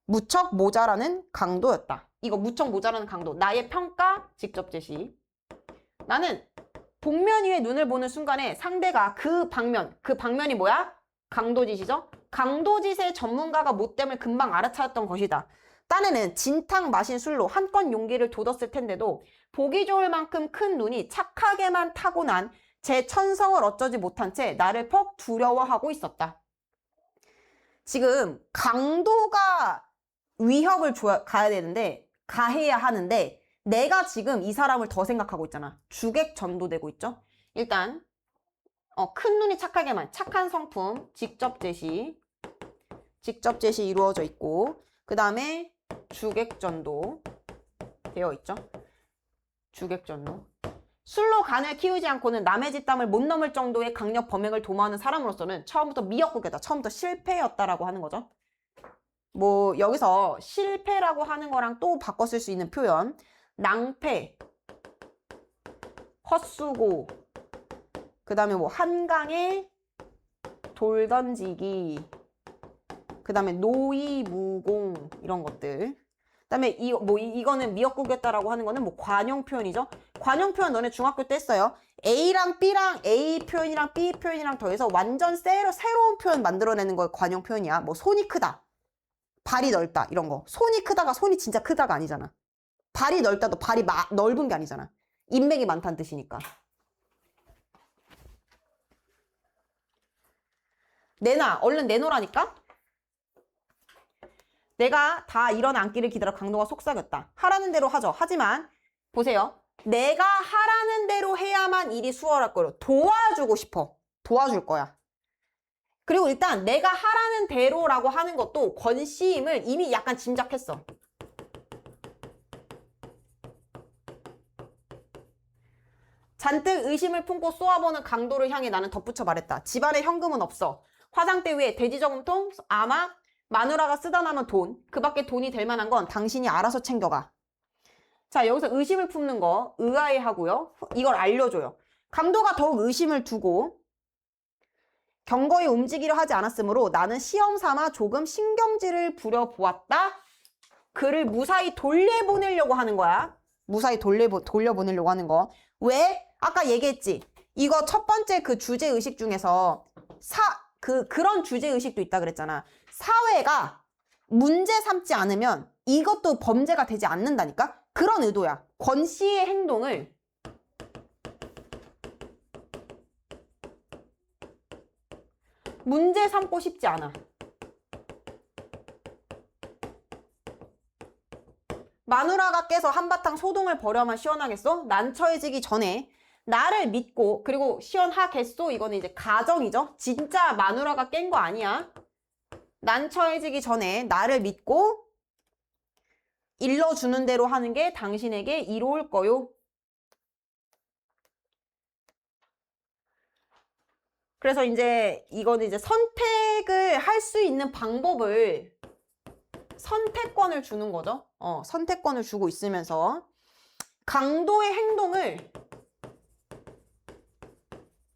무척 모자라는 강도였다. 이거 무척 모자라는 강도. 나의 평가 직접 제시. 나는 복면 위에 눈을 보는 순간에 상대가 그 방면이 뭐야? 강도짓이죠? 강도짓의 전문가가 못됨을 금방 알아차렸던 것이다. 딴에는 진탕 마신 술로 한 건 용기를 돋았을 텐데도 보기 좋을 만큼 큰 눈이 착하게만 타고난 제 천성을 어쩌지 못한 채 나를 퍽 두려워하고 있었다. 지금 강도가 위협을 가야 되는데 가해야 하는데 내가 지금 이 사람을 더 생각하고 있잖아. 주객 전도되고 있죠. 일단 큰 눈이 착하게만 착한 성품 직접 제시 이루어져 있고 그 다음에 주객 전도 되어 있죠. 주객 전도. 술로 간을 키우지 않고는 남의 집 담을 못 넘을 정도의 강력 범행을 도모하는 사람으로서는 처음부터 미역국이다. 처음부터 실패였다라고 하는 거죠. 뭐 여기서 실패라고 하는 거랑 또 바꿔 쓸 수 있는 표현 낭패, 헛수고, 그 다음에 뭐 한강에 돌 던지기, 그 다음에 노이무공 이런 것들. 그 다음에 이거는 미역국이었다라고 하는 거는 뭐 관용 표현이죠. 관용 표현 너네 중학교 때 했어요. A랑 B랑 A 표현이랑 B 표현이랑 더해서 완전 새로운 표현 만들어내는 거 관용 표현이야. 뭐 손이 크다, 발이 넓다 이런 거. 손이 크다가 손이 진짜 크다가 아니잖아. 발이 넓다도 발이 넓은 게 아니잖아. 인맥이 많다는 뜻이니까. 내놔. 얼른 내놓으라니까? 내가 다 이런 안기를 기다려 강도가 속삭였다. 하라는 대로 하죠. 하지만 보세요. 내가 하라는 대로 해야만 일이 수월할 거예요. 도와주고 싶어. 도와줄 거야. 그리고 일단 내가 하라는 대로라고 하는 것도 권씨임을 이미 약간 짐작했어. 잔뜩 의심을 품고 쏘아보는 강도를 향해 나는 덧붙여 말했다. 집안에 현금은 없어. 화장대 위에 돼지저금통, 아마 마누라가 쓰다 남은 돈, 그 밖에 돈이 될 만한 건 당신이 알아서 챙겨가. 자, 여기서 의심을 품는 거 의아해하고요. 이걸 알려줘요. 강도가 더욱 의심을 두고 경거히 움직이려 하지 않았으므로 나는 시험 삼아 조금 신경질을 부려보았다. 그를 무사히 돌려보내려고 하는 거야. 무사히 돌려보내려고 하는 거. 왜? 아까 얘기했지. 이거 첫 번째 그 주제의식 중에서 그런 주제의식도 있다 그랬잖아. 사회가 문제 삼지 않으면 이것도 범죄가 되지 않는다니까? 그런 의도야. 권 씨의 행동을 문제 삼고 싶지 않아. 마누라가 깨서 한바탕 소동을 벌여만 시원하겠어? 난처해지기 전에 나를 믿고, 그리고 시원하겠소? 이거는 이제 가정이죠. 진짜 마누라가 깬 거 아니야. 난처해지기 전에 나를 믿고 일러주는 대로 하는 게 당신에게 이로울 거요. 그래서 이제 이거는 이제 선택을 할 수 있는 방법을 선택권을 주는 거죠. 선택권을 주고 있으면서 강도의 행동을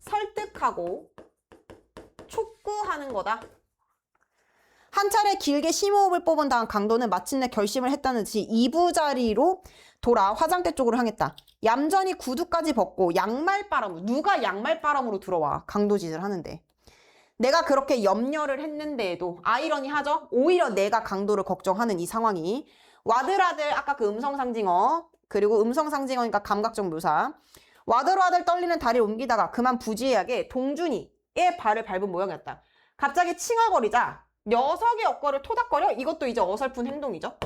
설득하고 촉구하는 거다. 한 차례 길게 심호흡을 뽑은 다음 강도는 마침내 결심을 했다는 듯이 이부자리로 돌아 화장대 쪽으로 향했다. 얌전히 구두까지 벗고 양말바람으로, 누가 양말바람으로 들어와 강도짓을 하는데. 내가 그렇게 염려를 했는데도 아이러니하죠? 오히려 내가 강도를 걱정하는 이 상황이 와들와들 아까 그 음성상징어 그리고 음성상징어니까 감각적 묘사 와들와들 떨리는 다리를 옮기다가 그만 부지하게 동준이의 발을 밟은 모양이었다. 갑자기 칭얼거리자 녀석의 어깨를 토닥거려? 이것도 이제 어설픈 행동이죠.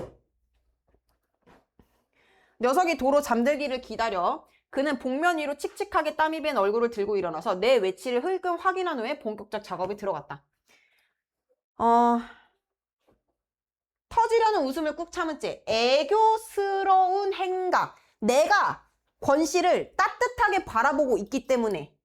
녀석이 도로 잠들기를 기다려 그는 복면 위로 칙칙하게 땀이 밴 얼굴을 들고 일어나서 내 외치를 흘끔 확인한 후에 본격적 작업에 들어갔다. 터지려는 웃음을 꾹 참은 채 애교스러운 행각. 내가 권 씨를 따뜻하게 바라보고 있기 때문에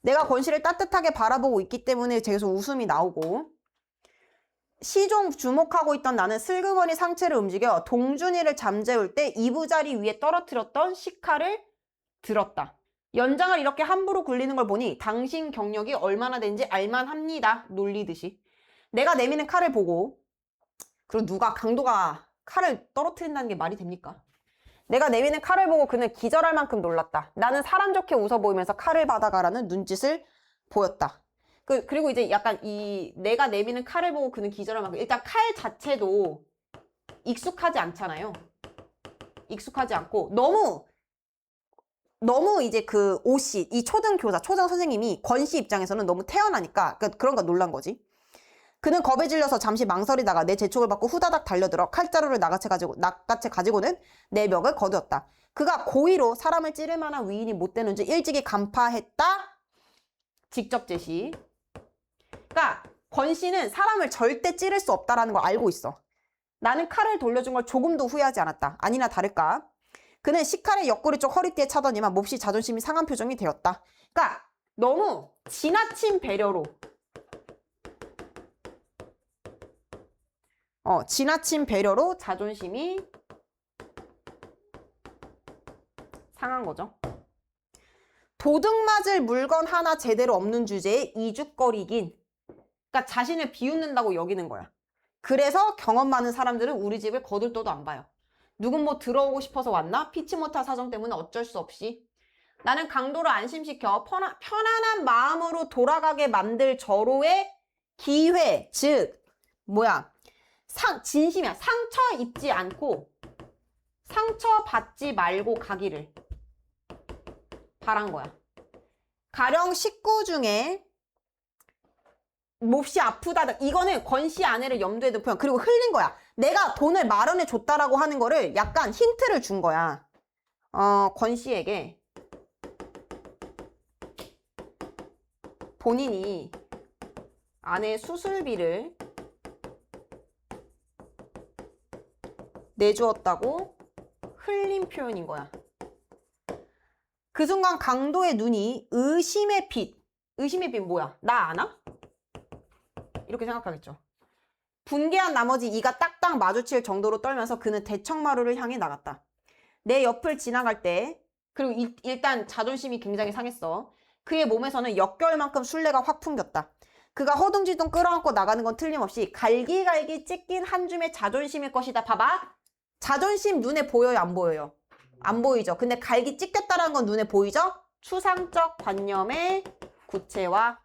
내가 권 씨를 따뜻하게 바라보고 있기 때문에 계속 웃음이 나오고 시종 주목하고 있던 나는 슬그머니 상체를 움직여 동준이를 잠재울 때 이부자리 위에 떨어뜨렸던 식칼을 들었다. 연장을 이렇게 함부로 굴리는 걸 보니 당신 경력이 얼마나 된지 알만합니다. 놀리듯이. 내가 내미는 칼을 보고 그리고 누가 강도가 칼을 떨어뜨린다는 게 말이 됩니까? 내가 내미는 칼을 보고 그는 기절할 만큼 놀랐다. 나는 사람 좋게 웃어 보이면서 칼을 받아가라는 눈짓을 보였다. 그리고 이제 약간 내가 내미는 칼을 보고 그는 기절할 만큼 일단 칼 자체도 익숙하지 않잖아요. 익숙하지 않고 너무 이제 그 오씨, 이 초등 선생님이 권 씨 입장에서는 너무 태연하니까 그런 거 놀란 거지. 그는 겁에 질려서 잠시 망설이다가 내 재촉을 받고 후다닥 달려들어 칼자루를 낚아채 가지고는 내 벽을 거두었다. 그가 고의로 사람을 찌를 만한 위인이 못 되는 줄 일찍이 간파했다. 직접 제시. 그러니까 권 씨는 사람을 절대 찌를 수 없다라는 걸 알고 있어. 나는 칼을 돌려준 걸 조금도 후회하지 않았다. 아니나 다를까. 그는 식칼의 옆구리 쪽 허리띠에 차더니만 몹시 자존심이 상한 표정이 되었다. 그러니까 너무 지나친 배려로 자존심이 상한 거죠. 도둑 맞을 물건 하나 제대로 없는 주제에 이죽거리긴. 그러니까 자신을 비웃는다고 여기는 거야. 그래서 경험 많은 사람들은 우리 집을 거들떠도 안 봐요. 누군 뭐 들어오고 싶어서 왔나? 피치 못할 사정 때문에 어쩔 수 없이. 나는 강도를 안심시켜 편안한 마음으로 돌아가게 만들 절호의 기회. 즉 진심이야. 상처 입지 않고 상처받지 말고 가기를 바란 거야. 가령 식구 중에 몹시 아프다. 이거는 권 씨 아내를 염두에 둔 표현. 그리고 흘린 거야. 내가 돈을 마련해 줬다라고 하는 거를 약간 힌트를 준 거야. 권 씨에게 본인이 아내의 수술비를 내주었다고 흘린 표현인 거야. 그 순간 강도의 눈이 의심의 빛 뭐야? 나 아나? 이렇게 생각하겠죠. 분개한 나머지 이가 딱딱 마주칠 정도로 떨면서 그는 대청마루를 향해 나갔다. 내 옆을 지나갈 때, 그리고 일단 자존심이 굉장히 상했어. 그의 몸에서는 역겨울 만큼 술래가 확 풍겼다. 그가 허둥지둥 끌어안고 나가는 건 틀림없이 갈기갈기 찢긴 한 줌의 자존심일 것이다. 봐봐. 자존심 눈에 보여요? 안 보여요? 안 보이죠? 근데 갈기 찢겼다라는 건 눈에 보이죠? 추상적 관념의 구체화.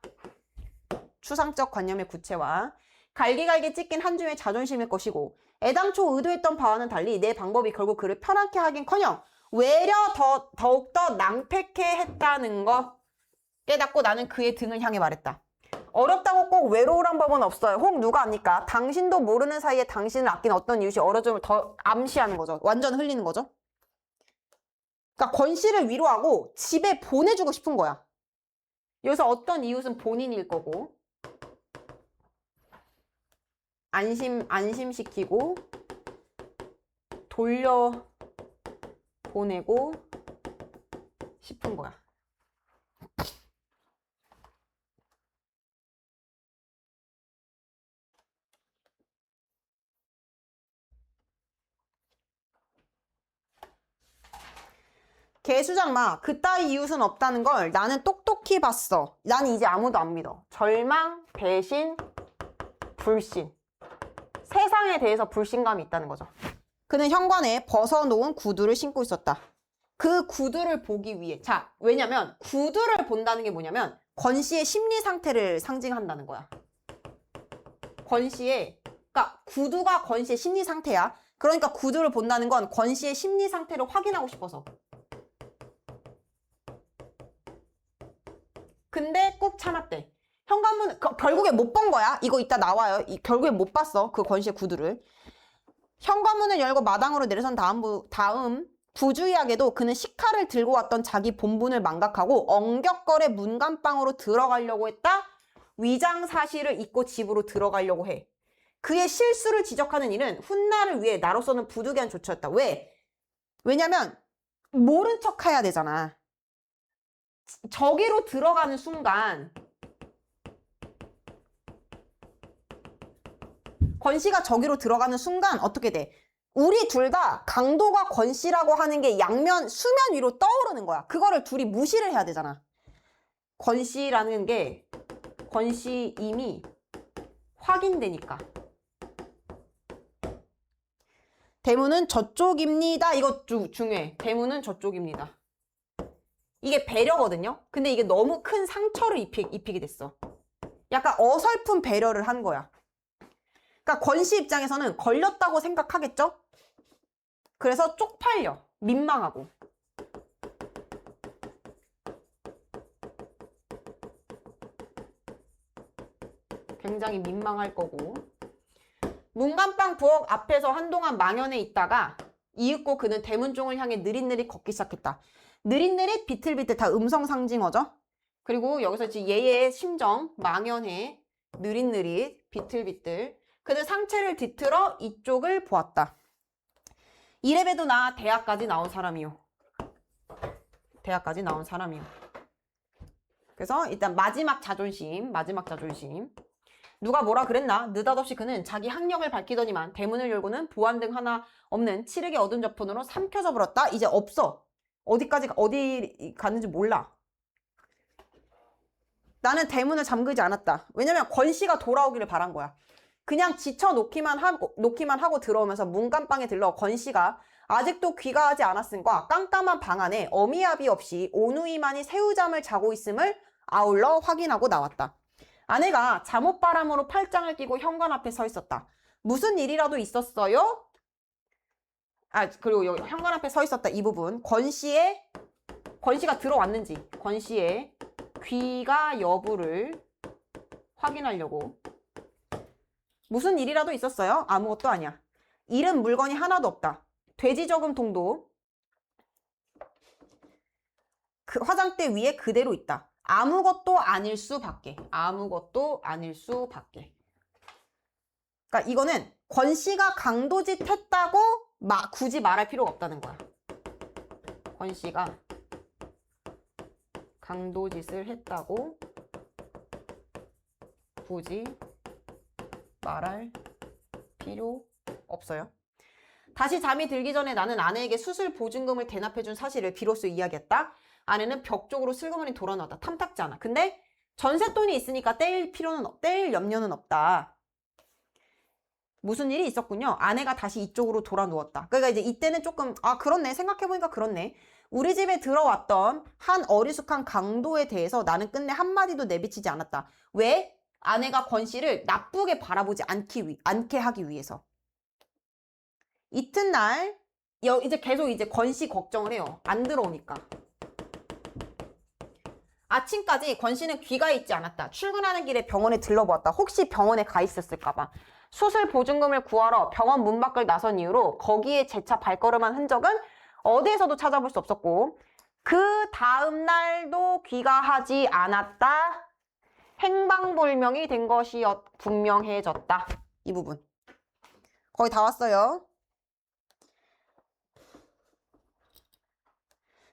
갈기갈기 찢긴 한 줌의 자존심일 것이고 애당초 의도했던 바와는 달리 내 방법이 결국 그를 편하게 하긴커녕 외려 더욱더 낭패케 했다는 거 깨닫고 나는 그의 등을 향해 말했다. 어렵다고 꼭 외로우란 법은 없어요. 혹 누가 압니까? 당신도 모르는 사이에 당신을 아끼는 어떤 이웃이 어려움을 더 암시하는 거죠. 완전 흘리는 거죠. 그러니까 권 씨를 위로하고 집에 보내주고 싶은 거야. 여기서 어떤 이웃은 본인일 거고 안심시키고 돌려보내고 싶은 거야. 개수장마, 그따위 이웃은 없다는 걸 나는 똑똑히 봤어. 나는 이제 아무도 안 믿어. 절망, 배신, 불신. 세상에 대해서 불신감이 있다는 거죠. 그는 현관에 벗어놓은 구두를 신고 있었다. 그 구두를 보기 위해. 자, 왜냐면 구두를 본다는 게 뭐냐면 권 씨의 심리 상태를 상징한다는 거야. 그러니까 구두가 권 씨의 심리 상태야. 그러니까 구두를 본다는 건 권 씨의 심리 상태를 확인하고 싶어서. 근데 꾹 참았대. 현관문 결국에 못 본 거야. 이거 이따 나와요. 결국에 못 봤어. 그 권 씨의 구두를. 현관문을 열고 마당으로 내려선 다음 부주의하게도 그는 식칼을 들고 왔던 자기 본분을 망각하고 엉격거려 문간방으로 들어가려고 했다. 위장 사실을 잊고 집으로 들어가려고 해. 그의 실수를 지적하는 일은 훗날을 위해 나로서는 부득이한 조처였다. 왜? 왜냐면 모른 척 해야 되잖아. 저기로 들어가는 순간 권 씨가 저기로 들어가는 순간 어떻게 돼? 우리 둘 다 강도가 권 씨라고 하는 게 수면 위로 떠오르는 거야. 그거를 둘이 무시를 해야 되잖아. 권 씨라는 게 권 씨 이미 확인되니까. 대문은 저쪽입니다. 이거 중요해. 대문은 저쪽입니다. 이게 배려거든요. 근데 이게 너무 큰 상처를 입히게 됐어. 약간 어설픈 배려를 한 거야. 그러니까 권 씨 입장에서는 걸렸다고 생각하겠죠? 그래서 쪽팔려. 민망하고. 굉장히 민망할 거고. 문간방 부엌 앞에서 한동안 망연해 있다가 이윽고 그는 대문쪽을 향해 느릿느릿 걷기 시작했다. 느릿느릿, 비틀비틀 다 음성 상징어죠. 그리고 여기서 지금 얘의 심정, 망연해, 느릿느릿, 비틀비틀. 그는 상체를 뒤틀어 이쪽을 보았다. 이래봬도 나 대학까지 나온 사람이요. 대학까지 나온 사람이요. 그래서 일단 마지막 자존심. 누가 뭐라 그랬나? 느닷없이 그는 자기 학력을 밝히더니만 대문을 열고는 보안등 하나 없는 칠흑의 어두운 저폰으로 삼켜져 버렸다. 이제 없어. 어디 갔는지 몰라. 나는 대문을 잠그지 않았다. 왜냐면 권씨가 돌아오기를 바란 거야. 그냥 지쳐 놓기만 하고 들어오면서 문간방에 들러 권씨가 아직도 귀가하지 않았음과 깜깜한 방 안에 어미아비 없이 오누이만이 새우잠을 자고 있음을 아울러 확인하고 나왔다. 아내가 잠옷바람으로 팔짱을 끼고 현관 앞에 서 있었다. 무슨 일이라도 있었어요? 그리고 여기 현관 앞에 서 있었다. 이 부분. 권씨가 들어왔는지, 권씨의 귀가 여부를 확인하려고. 무슨 일이라도 있었어요? 아무것도 아니야. 잃은 물건이 하나도 없다. 돼지 저금통도 그 화장대 위에 그대로 있다. 아무것도 아닐 수밖에. 그러니까 이거는 권씨가 강도짓 했다고 굳이 말할 필요가 없다는 거야. 권씨가 강도짓을 했다고 굳이 말할 필요 없어요. 다시 잠이 들기 전에 나는 아내에게 수술 보증금을 대납해준 사실을 비로소 이야기했다. 아내는 벽 쪽으로 슬그머니 돌아나왔다. 탐탁지 않아. 근데 전세돈이 있으니까 뗄 염려는 없다. 무슨 일이 있었군요. 아내가 다시 이쪽으로 돌아 누웠다. 그러니까 이제 이때는 조금 그렇네. 생각해보니까 그렇네. 우리 집에 들어왔던 한 어리숙한 강도에 대해서 나는 끝내 한마디도 내비치지 않았다. 왜? 아내가 권씨를 나쁘게 바라보지 않게 하기 위해서. 이튿날 이제 계속 권씨 걱정을 해요. 안 들어오니까. 아침까지 권씨는 귀가해 있지 않았다. 출근하는 길에 병원에 들러보았다. 혹시 병원에 가 있었을까봐. 수술 보증금을 구하러 병원 문 밖을 나선 이후로 거기에 재차 발걸음한 흔적은 어디에서도 찾아볼 수 없었고 그 다음 날도 귀가하지 않았다. 행방불명이 된 것이 분명해졌다. 이 부분. 거의 다 왔어요.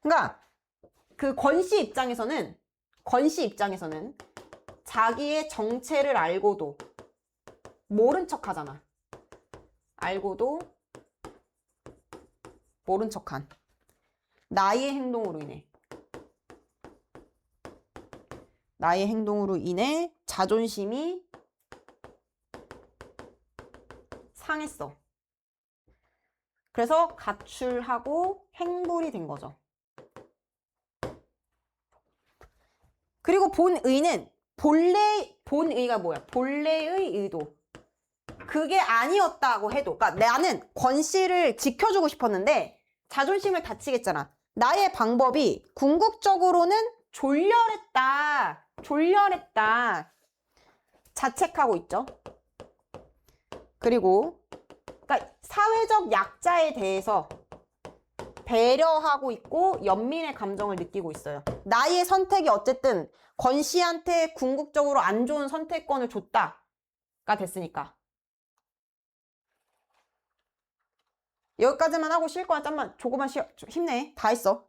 그러니까 그 권씨 입장에서는 자기의 정체를 알고도 모른 척 하잖아. 알고도 모른 척한 나의 행동으로 인해 자존심이 상했어. 그래서 가출하고 행불이 된 거죠. 그리고 본의가 뭐야? 본래의 의도. 그게 아니었다고 해도, 그러니까 나는 권씨를 지켜주고 싶었는데 자존심을 다치겠잖아. 나의 방법이 궁극적으로는 졸렬했다. 자책하고 있죠. 그리고 그러니까 사회적 약자에 대해서 배려하고 있고 연민의 감정을 느끼고 있어요. 나의 선택이 어쨌든 권씨한테 궁극적으로 안 좋은 선택권을 줬다가 됐으니까. 여기까지만 하고 쉴 거야. 잠만 조금만 힘내. 다 했어.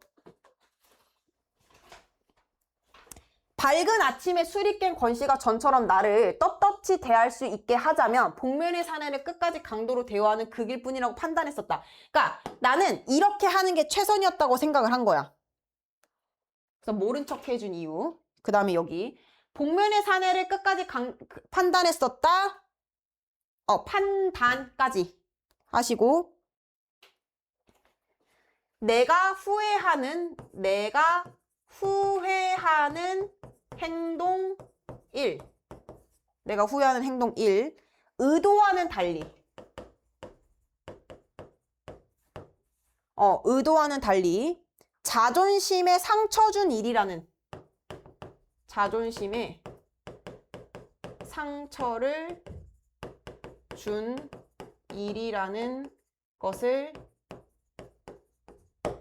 밝은 아침에 술이 깬 권씨가 전처럼 나를 떳떳이 대할 수 있게 하자면 복면의 사내를 끝까지 강도로 대화하는 그 길뿐이라고 판단했었다. 그러니까 나는 이렇게 하는 게 최선이었다고 생각을 한 거야. 그래서 모른 척 해준 이유. 그 다음에 여기 복면의 사내를 끝까지 판단했었다. 판단까지 하시고 내가 후회하는 행동 1. 내가 후회하는 행동 1. 의도와는 달리. 의도와는 달리 자존심에 상처 준 일이라는 자존심에 상처를 준 일이라는 것을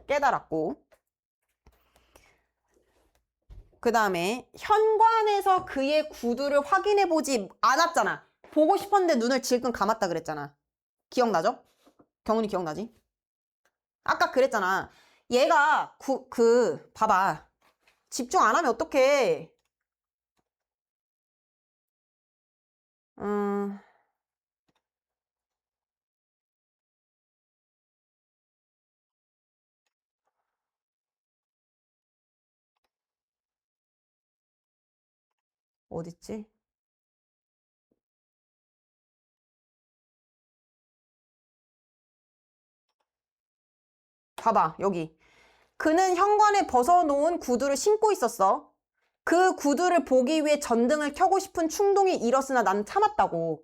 깨달았고 그 다음에 현관에서 그의 구두를 확인해 보지 않았잖아. 보고 싶었는데 눈을 질끈 감았다 그랬잖아. 기억나죠? 경훈이 기억나지? 아까 그랬잖아. 얘가 봐봐. 집중 안 하면 어떡해. 어딨지? 봐봐, 여기. 그는 현관에 벗어놓은 구두를 신고 있었어. 그 구두를 보기 위해 전등을 켜고 싶은 충동이 일었으나 나는 참았다고.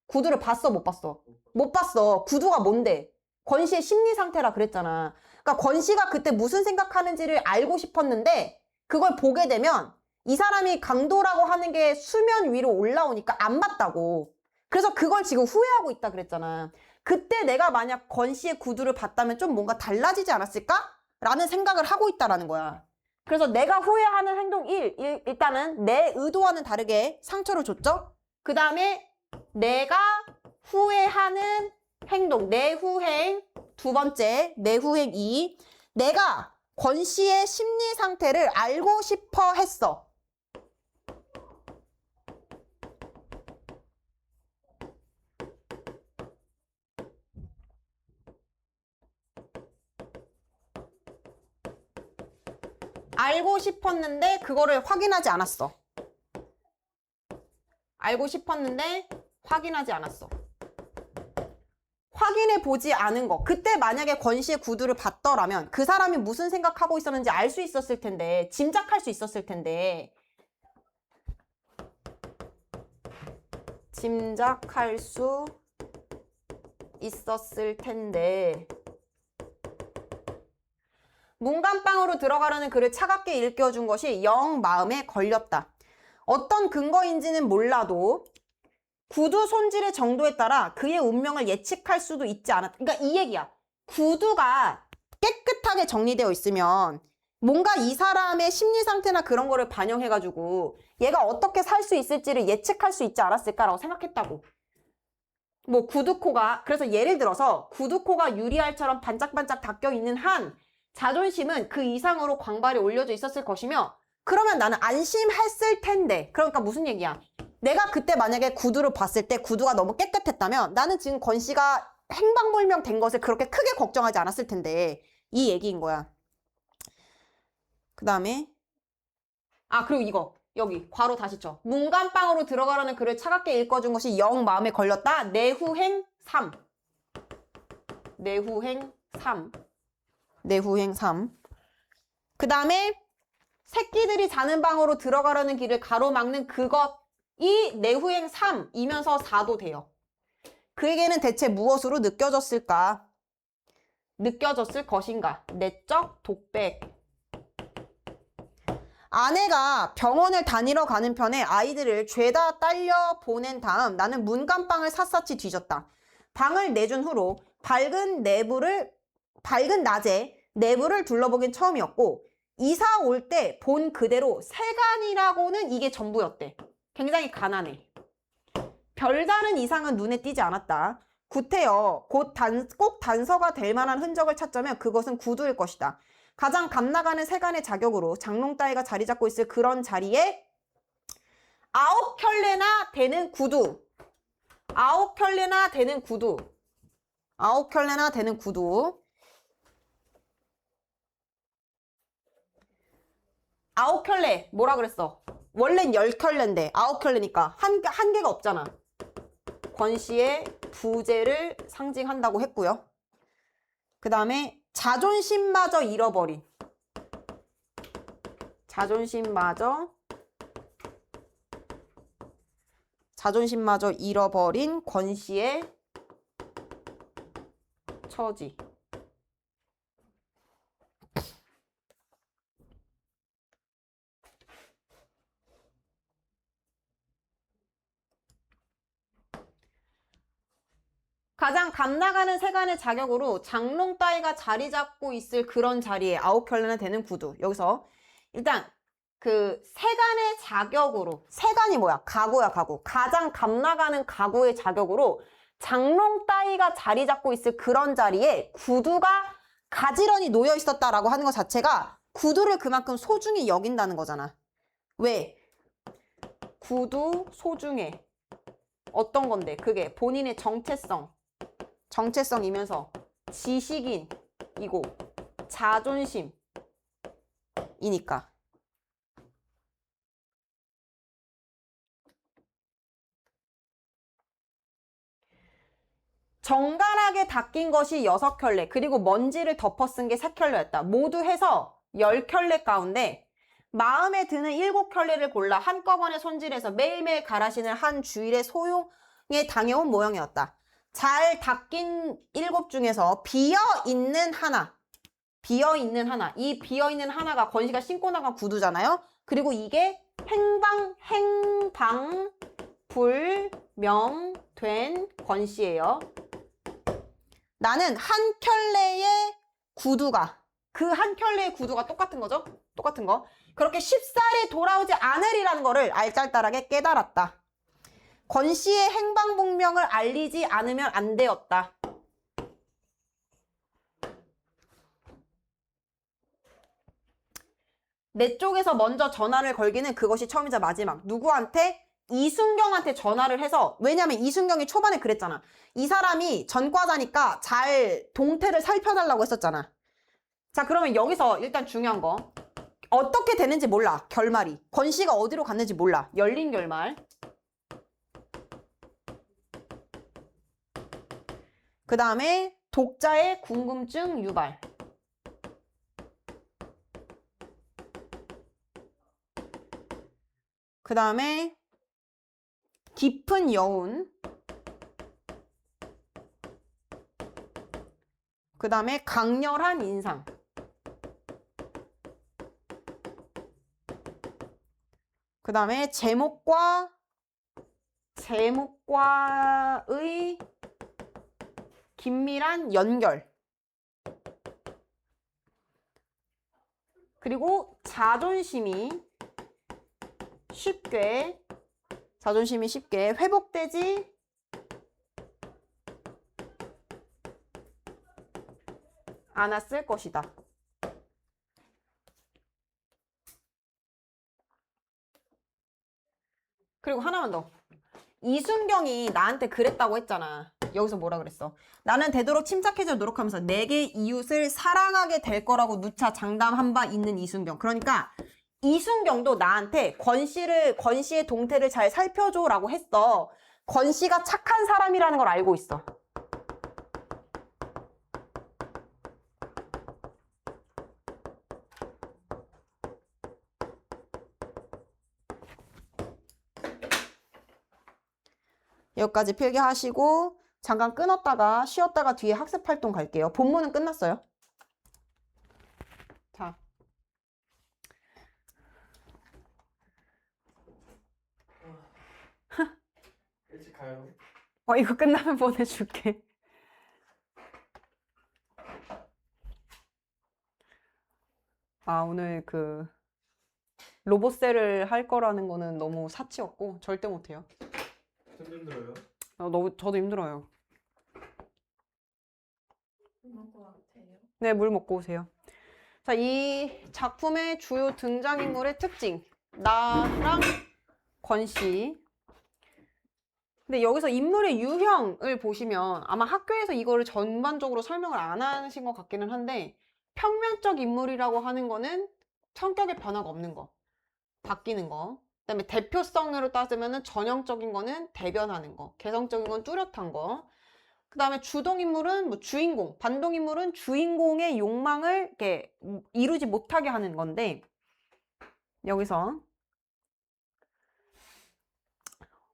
구두를 봤어, 못 봤어? 못 봤어. 구두가 뭔데? 권씨의 심리 상태라 그랬잖아. 그러니까 권씨가 그때 무슨 생각하는지를 알고 싶었는데 그걸 보게 되면 이 사람이 강도라고 하는 게 수면 위로 올라오니까 안 봤다고. 그래서 그걸 지금 후회하고 있다 그랬잖아. 그때 내가 만약 권씨의 구두를 봤다면 좀 뭔가 달라지지 않았을까? 라는 생각을 하고 있다라는 거야. 그래서 내가 후회하는 행동 1, 일단은 내 의도와는 다르게 상처를 줬죠? 그 다음에 내가 후회하는 행동, 내후행. 두 번째, 내후행 2. 내가 권 씨의 심리 상태를 알고 싶어 했어. 알고 싶었는데 그거를 확인하지 않았어. 알고 싶었는데 확인하지 않았어. 확인해 보지 않은 거. 그때 만약에 권 씨의 구두를 봤더라면 그 사람이 무슨 생각하고 있었는지 알 수 있었을 텐데, 짐작할 수 있었을 텐데, 짐작할 수 있었을 텐데, 문간방으로 들어가려는 그를 차갑게 일깨워준 것이 영 마음에 걸렸다. 어떤 근거인지는 몰라도 구두 손질의 정도에 따라 그의 운명을 예측할 수도 있지 않았다. 그러니까 이 얘기야. 구두가 깨끗하게 정리되어 있으면 뭔가 이 사람의 심리 상태나 그런 거를 반영해가지고 얘가 어떻게 살 수 있을지를 예측할 수 있지 않았을까라고 생각했다고. 뭐 구두코가, 그래서 예를 들어서 구두코가 유리알처럼 반짝반짝 닦여 있는 한 자존심은 그 이상으로 광발이 올려져 있었을 것이며, 그러면 나는 안심했을 텐데. 그러니까 무슨 얘기야? 내가 그때 만약에 구두를 봤을 때 구두가 너무 깨끗했다면 나는 지금 권 씨가 행방불명 된 것을 그렇게 크게 걱정하지 않았을 텐데, 이 얘기인 거야. 그 다음에 그리고 이거 여기 괄호 다시 쳐. 문간방으로 들어가라는 글을 차갑게 읽어준 것이 영 마음에 걸렸다. 내후행 3. 내후행 3. 내후행 3. 그 다음에 새끼들이 자는 방으로 들어가라는 길을 가로막는 그것이 내후행 3이면서 4도 돼요. 그에게는 대체 무엇으로 느껴졌을까? 느껴졌을 것인가? 내적 독백. 아내가 병원을 다니러 가는 편에 아이들을 죄다 딸려 보낸 다음 나는 문간방을 샅샅이 뒤졌다. 방을 내준 후로 밝은 낮에 내부를 둘러보긴 처음이었고, 이사 올 때 본 그대로 세간이라고는 이게 전부였대. 굉장히 가난해. 별다른 이상은 눈에 띄지 않았다. 구태여 꼭 단서가 될 만한 흔적을 찾자면 그것은 구두일 것이다. 가장 값나가는 세간의 자격으로 장롱 따위가 자리 잡고 있을 그런 자리에 9켤레나 되는 구두. 9켤레나 되는 구두. 9켤레나 되는 구두. 9켤레 뭐라 그랬어? 원래는 10켤레인데 9켤레니까 한 개가 없잖아. 권 씨의 부재를 상징한다고 했고요. 그 다음에 자존심마저 잃어버린. 자존심마저 잃어버린 권 씨의 처지. 가장 감나가는 세간의 자격으로 장롱 따위가 자리 잡고 있을 그런 자리에 9켤레나 되는 구두. 여기서 일단 그 세간의 자격으로, 세간이 뭐야? 가구야, 가구. 가장 감나가는 가구의 자격으로 장롱 따위가 자리 잡고 있을 그런 자리에 구두가 가지런히 놓여 있었다라고 하는 것 자체가 구두를 그만큼 소중히 여긴다는 거잖아. 왜? 구두 소중해. 어떤 건데? 그게 본인의 정체성이면서 지식인이고 자존심이니까. 정갈하게 닦인 것이 6켤레, 그리고 먼지를 덮어 쓴 게 3켤레였다. 모두 해서 10켤레 가운데 마음에 드는 7켤레를 골라 한꺼번에 손질해서 매일매일 갈아신을 한 주일의 소용에 당해온 모형이었다. 잘 닦인 7 중에서 비어있는 하나. 이 비어있는 하나가 권씨가 신고 나간 구두잖아요. 그리고 이게 행방불명된 권씨예요. 나는 한 켤레의 구두가, 그 한 켤레의 구두가 똑같은 거죠? 똑같은 거. 그렇게 쉽사리 돌아오지 않으리라는 거를 알짤달하게 깨달았다. 권씨의 행방불명을 알리지 않으면 안 되었다. 내 쪽에서 먼저 전화를 걸기는 그것이 처음이자 마지막. 누구한테? 이순경한테 전화를 해서, 왜냐면 이순경이 초반에 그랬잖아. 이 사람이 전과자니까 잘 동태를 살펴달라고 했었잖아. 자, 그러면 여기서 일단 중요한 거. 어떻게 되는지 몰라. 결말이. 권씨가 어디로 갔는지 몰라. 열린 결말. 그 다음에 독자의 궁금증 유발. 그 다음에 깊은 여운. 그 다음에 강렬한 인상. 그 다음에 제목과의 긴밀한 연결. 그리고 자존심이 쉽게 회복되지 않았을 것이다. 그리고 하나만 더. 이순경이 나한테 그랬다고 했잖아. 여기서 뭐라 그랬어? 나는 되도록 침착해져 노력하면서 내게 이웃을 사랑하게 될 거라고 누차 장담한 바 있는 이순경. 그러니까 이순경도 나한테 권씨의 동태를 잘 살펴줘라고 했어. 권씨가 착한 사람이라는 걸 알고 있어. 여기까지 필기하시고 잠깐 끊었다가 쉬었다가 뒤에 학습활동 갈게요. 본문은 끝났어요. 자. 일찍 가요. 이거 끝나면 보내줄게. 오늘 그 로봇셀을 할 거라는 거는 너무 사치였고 절대 못해요. 좀 힘들어요. 저도 힘들어요. 먹고 같아요. 네, 물 먹고 오세요. 자, 이 작품의 주요 등장인물의 특징. 나랑 권씨. 근데 여기서 인물의 유형을 보시면 아마 학교에서 이거를 전반적으로 설명을 안 하신 것 같기는 한데 평면적 인물이라고 하는 거는 성격의 변화가 없는 거. 바뀌는 거. 그다음에 대표성으로 따지면은 전형적인 거는 대변하는 거. 개성적인 건 뚜렷한 거. 그 다음에 주동인물은 뭐 주인공, 반동인물은 주인공의 욕망을 이렇게 이루지 못하게 하는 건데 여기서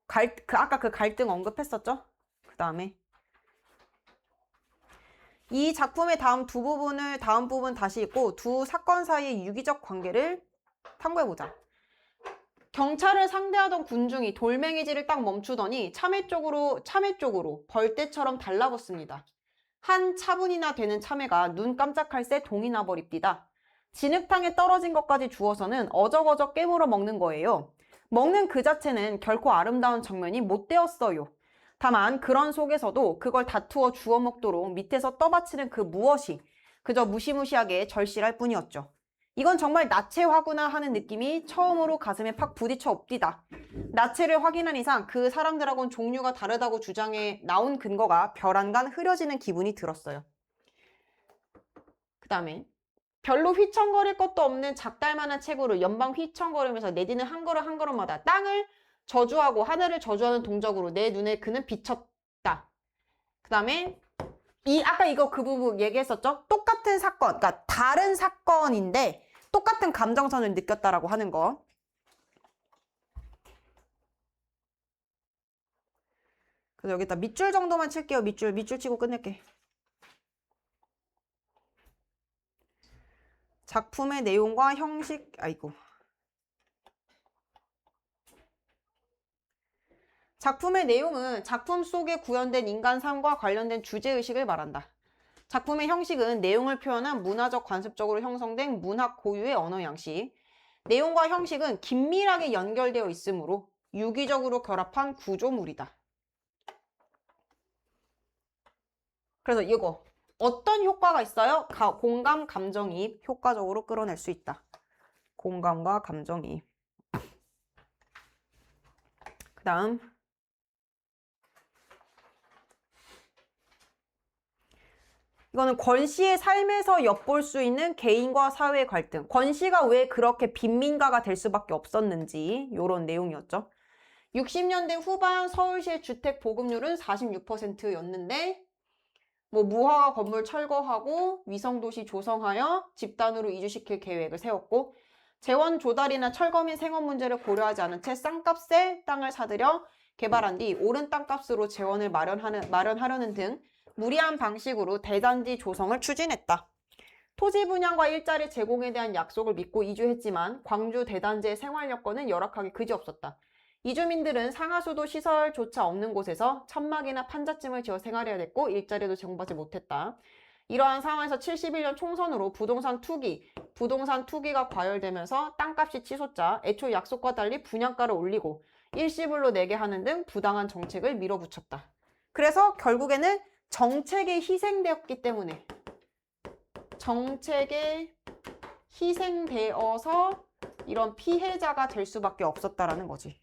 아까 그 갈등 언급했었죠? 그 다음에 이 작품의 다음 부분 다시 읽고 두 사건 사이의 유기적 관계를 탐구해보자. 경찰을 상대하던 군중이 돌멩이질을 딱 멈추더니 참외 쪽으로 벌떼처럼 달라붙습니다. 한 차분이나 되는 참외가 눈 깜짝할 새 동이 나버립디다. 진흙탕에 떨어진 것까지 주워서는 어적어적 깨물어 먹는 거예요. 먹는 그 자체는 결코 아름다운 장면이 못 되었어요. 다만 그런 속에서도 그걸 다투어 주워 먹도록 밑에서 떠받치는 그 무엇이 그저 무시무시하게 절실할 뿐이었죠. 이건 정말 나체화구나 하는 느낌이 처음으로 가슴에 팍 부딪혀 옵디다. 나체를 확인한 이상 그 사람들하고는 종류가 다르다고 주장해 나온 근거가 벼랑간 흐려지는 기분이 들었어요. 그 다음에 별로 휘청거릴 것도 없는 작달만한 책으로 연방 휘청거리면서 내디는 한 걸음 한 걸음마다 땅을 저주하고 하늘을 저주하는 동작으로 내 눈에 그는 비쳤다. 그 다음에 아까 이거 그 부분 얘기했었죠? 똑같은 사건, 그러니까 다른 사건인데 똑같은 감정선을 느꼈다라고 하는 거. 그래서 여기다 밑줄 정도만 칠게요. 밑줄 치고 끝낼게. 작품의 내용과 형식, 작품의 내용은 작품 속에 구현된 인간 삶과 관련된 주제의식을 말한다. 작품의 형식은 내용을 표현한 문화적 관습적으로 형성된 문학 고유의 언어 양식. 내용과 형식은 긴밀하게 연결되어 있으므로 유기적으로 결합한 구조물이다. 그래서 이거 어떤 효과가 있어요? 공감, 감정이입 효과적으로 끌어낼 수 있다. 공감과 감정이입. 그 다음 이거는 권 씨의 삶에서 엿볼 수 있는 개인과 사회의 갈등. 권 씨가 왜 그렇게 빈민가가 될 수밖에 없었는지 이런 내용이었죠. 60년대 후반 서울시의 주택 보급률은 46%였는데 무허가 건물 철거하고 위성도시 조성하여 집단으로 이주시킬 계획을 세웠고 재원 조달이나 철거 및 생업 문제를 고려하지 않은 채 싼값에 땅을 사들여 개발한 뒤 오른 땅값으로 재원을 마련하려는 등 무리한 방식으로 대단지 조성을 추진했다. 토지 분양과 일자리 제공에 대한 약속을 믿고 이주했지만 광주 대단지의 생활 여건은 열악하기 그지없었다. 이주민들은 상하수도 시설조차 없는 곳에서 천막이나 판잣짐을 지어 생활해야 됐고 일자리도 제공받지 못했다. 이러한 상황에서 71년 총선으로 부동산 투기가 과열되면서 땅값이 치솟자 애초 약속과 달리 분양가를 올리고 일시불로 내게 하는 등 부당한 정책을 밀어붙였다. 그래서 결국에는 정책에 희생되었기 때문에 정책에 희생되어서 이런 피해자가 될 수밖에 없었다라는 거지.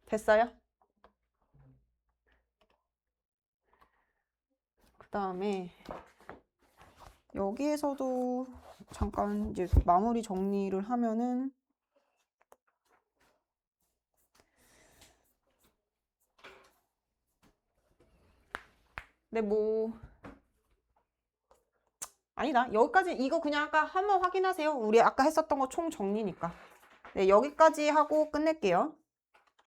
됐어요? 그 다음에 여기에서도 잠깐 이제 마무리 정리를 하면은 아니다. 여기까지 이거 그냥 아까 한번 확인하세요. 우리 아까 했었던 거 총 정리니까. 네, 여기까지 하고 끝낼게요.